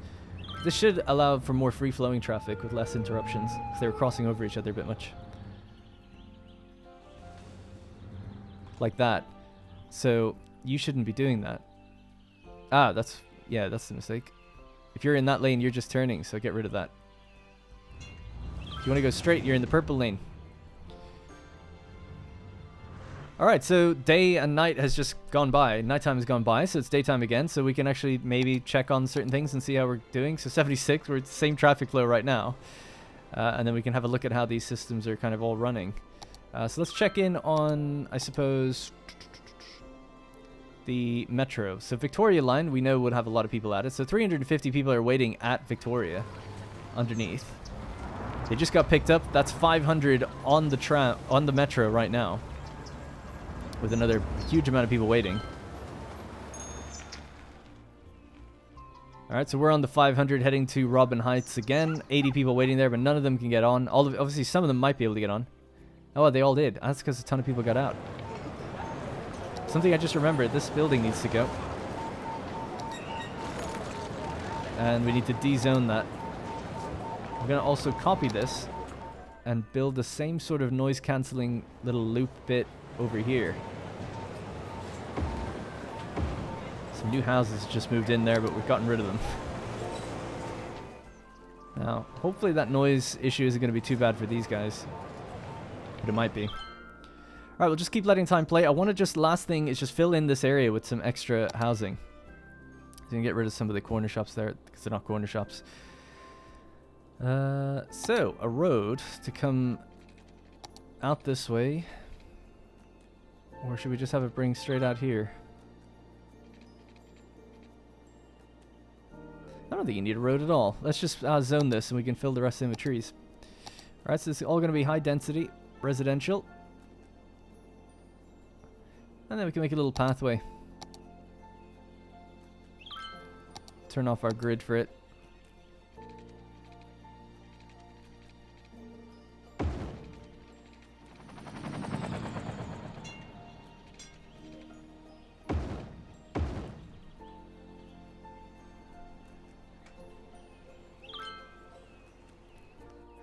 This should allow for more free-flowing traffic with less interruptions, because they were crossing over each other a bit much. Like that. So you shouldn't be doing that. Ah, that's the mistake. If you're in that lane, you're just turning, so get rid of that. If you want to go straight, you're in the purple lane. Alright, so day and night has just gone by. Nighttime has gone by, so it's daytime again, so we can actually maybe check on certain things and see how we're doing. So 76, we're at the same traffic flow right now. And then we can have a look at how these systems are kind of all running. So let's check in on, I suppose, the metro. So Victoria line, we know would have a lot of people at it. So 350 people are waiting at Victoria underneath. They just got picked up. That's 500 on the metro right now, with another huge amount of people waiting. Alright, so we're on the 500 heading to Robin Heights again. 80 people waiting there, but none of them can get on. Obviously, some of them might be able to get on. Oh, they all did. That's because a ton of people got out. Something I just remembered. This building needs to go. And we need to de-zone that. We're going to also copy this and build the same sort of noise-cancelling little loop bit over here. Some new houses just moved in there, but we've gotten rid of them. Now, hopefully that noise issue isn't going to be too bad for these guys. But it might be. Alright, we'll just keep letting time play. I want to just, last thing is just fill in this area with some extra housing. So you can get rid of some of the corner shops there, because they're not corner shops. So, a road to come out this way. Or should we just have it bring straight out here? I don't think you need a road at all. Let's just zone this and we can fill the rest in with trees. Alright, so this is all going to be high density, residential. And then we can make a little pathway. Turn off our grid for it.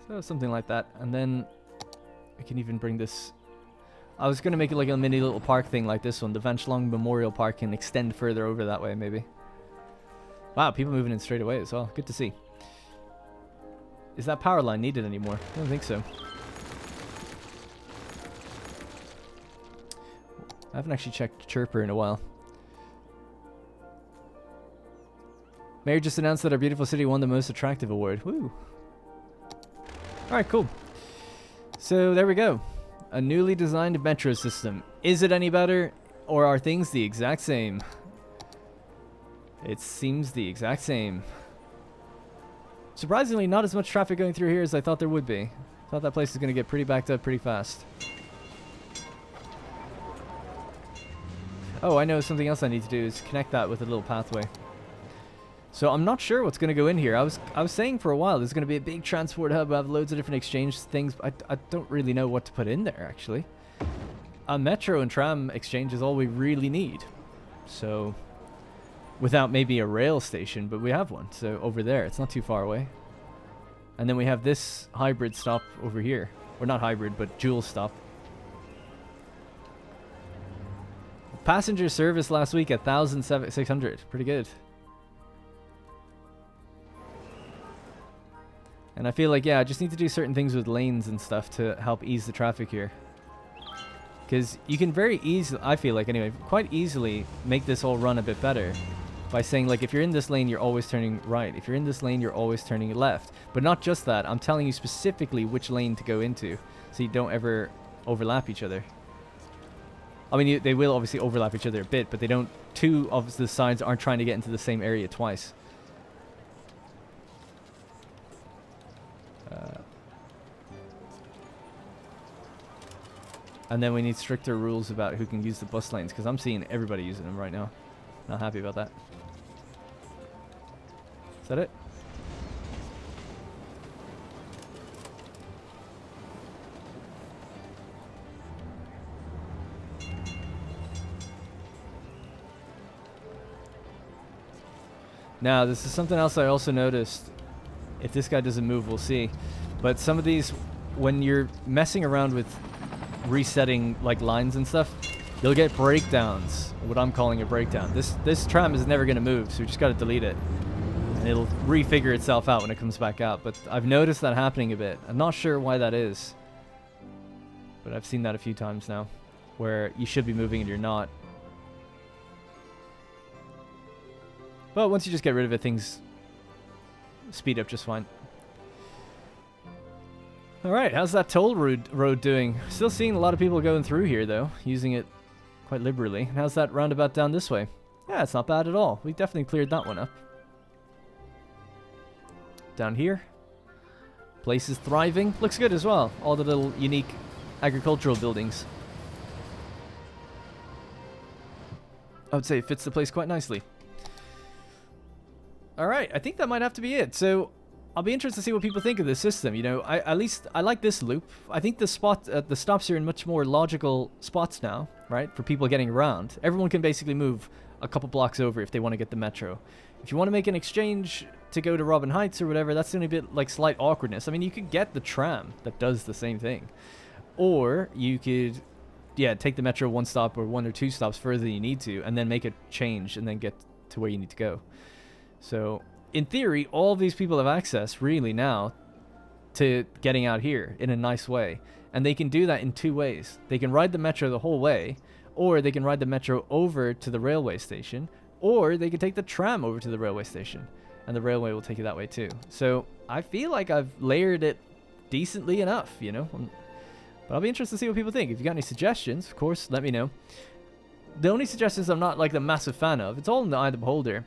So something like that, and then we can even bring this. I was gonna make it like a mini little park thing like this one. The Van Schlong Memorial Park can extend further over that way, maybe. Wow, people moving in straight away as well. Good to see. Is that power line needed anymore? I don't think so. I haven't actually checked Chirper in a while. Mayor just announced that our beautiful city won the most attractive award. Woo! Alright, cool. So there we go. A newly designed metro system. Is it any better, or are things the exact same? It seems the exact same. Surprisingly, not as much traffic going through here as I thought there would be. Thought that place was going to get pretty backed up pretty fast. Oh, I know something else I need to do is connect that with a little pathway. So I'm not sure what's going to go in here. I was saying for a while there's going to be a big transport hub. I have loads of different exchange things. I don't really know what to put in there, actually. A metro and tram exchange is all we really need. So, without maybe a rail station, but we have one. So over there, it's not too far away. And then we have this hybrid stop over here. Or not hybrid, but dual stop. Passenger service last week at 1,600. Pretty good. And I feel like, yeah, I just need to do certain things with lanes and stuff to help ease the traffic here. Because you can very easily, I feel like anyway, quite easily make this all run a bit better. By saying, like, if you're in this lane, you're always turning right. If you're in this lane, you're always turning left. But not just that, I'm telling you specifically which lane to go into. So you don't ever overlap each other. I mean, they will obviously overlap each other a bit, but they don't. Two of the sides aren't trying to get into the same area twice. And then we need stricter rules about who can use the bus lanes, because I'm seeing everybody using them right now. Not happy about that. Is that it? Now, this is something else I also noticed. If this guy doesn't move, we'll see. But some of these, when you're messing around with resetting like lines and stuff, you'll get breakdowns. What I'm calling a breakdown. This tram is never going to move, so we just got to delete it. And it'll refigure itself out when it comes back out. But I've noticed that happening a bit. I'm not sure why that is. But I've seen that a few times now. Where you should be moving and you're not. But once you just get rid of it, things speed up just fine. Alright, how's that toll road doing? Still seeing a lot of people going through here, though. Using it quite liberally. And how's that roundabout down this way? Yeah, it's not bad at all. We definitely cleared that one up. Down here. Place is thriving. Looks good as well. All the little unique agricultural buildings. I would say it fits the place quite nicely. Alright, I think that might have to be it. So, I'll be interested to see what people think of this system. You know, at least I like this loop. I think the stops are in much more logical spots now, right? For people getting around. Everyone can basically move a couple blocks over if they want to get the metro. If you want to make an exchange to go to Robin Heights or whatever, that's only a bit like slight awkwardness. I mean, you could get the tram that does the same thing. Or you could, yeah, take the metro one stop or one or two stops further than you need to, and then make a change and then get to where you need to go. So, in theory, all of these people have access, really, now, to getting out here in a nice way. And they can do that in two ways. They can ride the metro the whole way, or they can ride the metro over to the railway station, or they can take the tram over to the railway station. And the railway will take you that way, too. So, I feel like I've layered it decently enough, you know? But I'll be interested to see what people think. If you got any suggestions, of course, let me know. The only suggestions I'm not, like, a massive fan of, it's all in the eye of the beholder.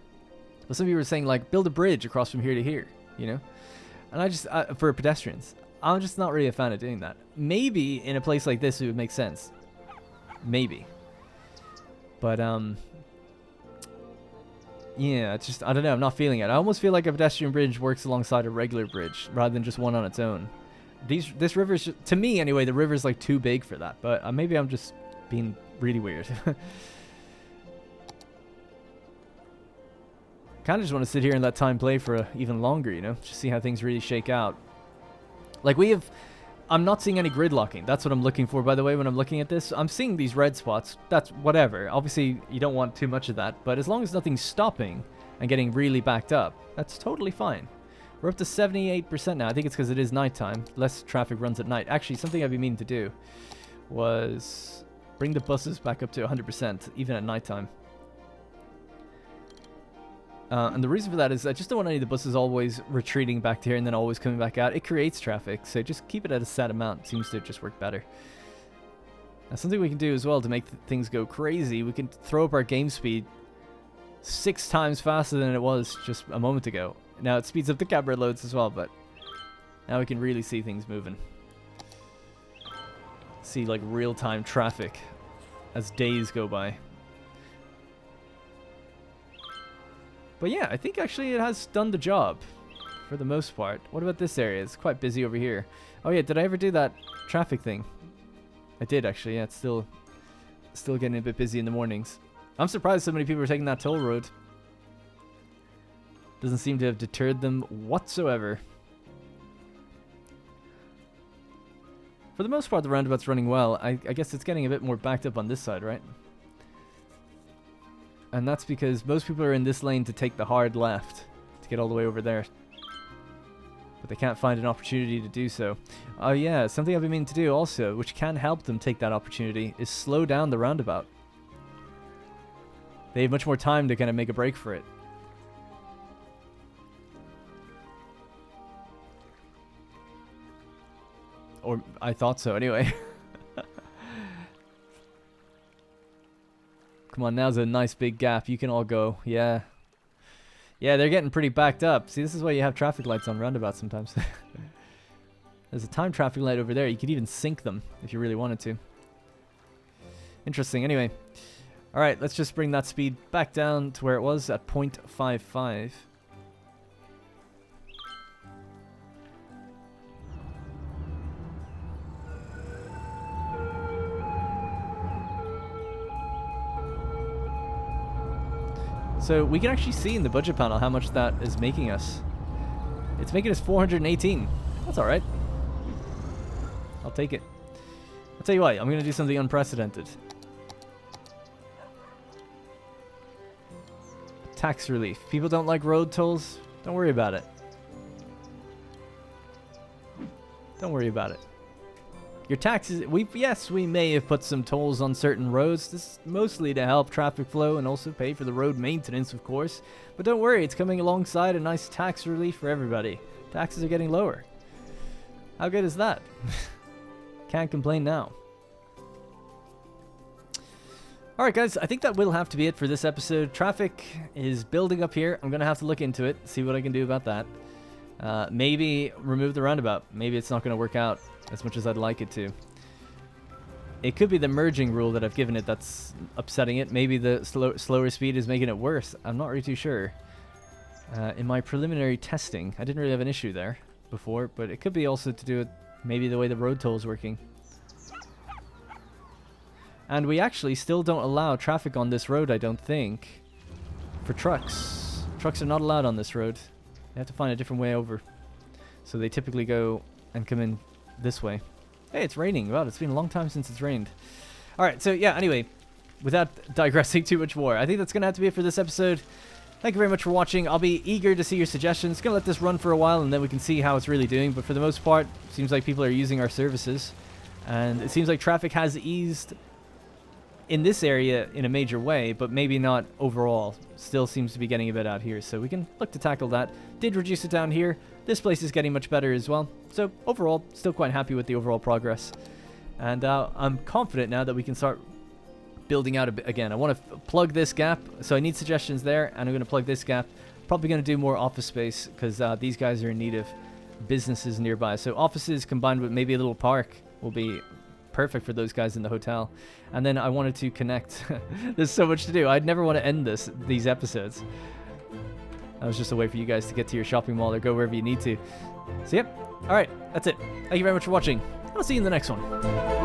But some people were saying, like, build a bridge across from here to here, you know? And I just, for pedestrians, I'm just not really a fan of doing that. Maybe in a place like this it would make sense. Maybe. But, yeah, it's just, I don't know, I'm not feeling it. I almost feel like a pedestrian bridge works alongside a regular bridge, rather than just one on its own. This river's, to me anyway, the river's, like, too big for that. But maybe I'm just being really weird. Kind of just want to sit here and let time play for even longer, you know? Just see how things really shake out. Like, I'm not seeing any gridlocking. That's what I'm looking for, by the way, when I'm looking at this. I'm seeing these red spots. That's whatever. Obviously, you don't want too much of that. But as long as nothing's stopping and getting really backed up, that's totally fine. We're up to 78% now. I think it's because it is nighttime. Less traffic runs at night. Actually, something I've been meaning to do was bring the buses back up to 100%, even at nighttime. And the reason for that is I just don't want any of the buses always retreating back to here and then always coming back out. It creates traffic, so just keep it at a set amount. It seems to just work better. Now, something we can do as well to make things go crazy, we can throw up our game speed 6 times faster than it was just a moment ago. Now, it speeds up the camera loads as well, but now we can really see things moving. See, like, real-time traffic as days go by. But yeah, I think actually it has done the job for the most part. What about this area? It's quite busy over here. Oh yeah, did I ever do that traffic thing? I did actually, yeah. It's still getting a bit busy in the mornings. I'm surprised so many people are taking that toll road. Doesn't seem to have deterred them whatsoever. For the most part, the roundabout's running well. I guess it's getting a bit more backed up on this side, right? And that's because most people are in this lane to take the hard left to get all the way over there. But they can't find an opportunity to do so. Oh yeah, something I've been meaning to do also, which can help them take that opportunity, is slow down the roundabout. They have much more time to kind of make a break for it. Or I thought so anyway. Come on, now's a nice big gap. You can all go. Yeah. Yeah, they're getting pretty backed up. See, this is why you have traffic lights on roundabouts sometimes. There's a time traffic light over there. You could even sync them if you really wanted to. Interesting. Anyway. Alright, let's just bring that speed back down to where it was at 0.55. So we can actually see in the budget panel how much that is making us. It's making us 418. That's alright. I'll take it. I'll tell you what, I'm going to do something unprecedented. Tax relief. People don't like road tolls. Don't worry about it. Don't worry about it. Your taxes, yes, we may have put some tolls on certain roads. This is mostly to help traffic flow and also pay for the road maintenance, of course. But don't worry, it's coming alongside a nice tax relief for everybody. Taxes are getting lower. How good is that? Can't complain now. Alright guys, I think that will have to be it for this episode. Traffic is building up here. I'm going to have to look into it, see what I can do about that. Maybe remove the roundabout. Maybe it's not going to work out as much as I'd like it to. It could be the merging rule that I've given it that's upsetting it. Maybe the slower speed is making it worse. I'm not really too sure. In my preliminary testing, I didn't really have an issue there before, but it could be also to do with maybe the way the road toll is working. And we actually still don't allow traffic on this road, I don't think, for trucks. Trucks are not allowed on this road. They have to find a different way over. So they typically go and come in this way. Hey, it's raining. Wow, it's been a long time since it's rained. Alright, so yeah, anyway, without digressing too much more, I think that's going to have to be it for this episode. Thank you very much for watching. I'll be eager to see your suggestions. Going to let this run for a while and then we can see how it's really doing. But for the most part, it seems like people are using our services. And it seems like traffic has eased in this area in a major way, but maybe not overall. Still seems to be getting a bit out here, so we can look to tackle that. Did reduce it down here. This place is getting much better as well. So overall, still quite happy with the overall progress. And I'm confident now that we can start building out a bit again. I want to plug this gap, so I need suggestions there, and I'm going to plug this gap. Probably going to do more office space, because these guys are in need of businesses nearby. So offices combined with maybe a little park will be perfect for those guys in the hotel. And then I wanted to connect. There's so much to do. I'd never want to end these episodes. That was just a way for you guys to get to your shopping mall or go wherever you need to. So yep. All right, that's it. Thank you very much for watching. I'll see you in the next one.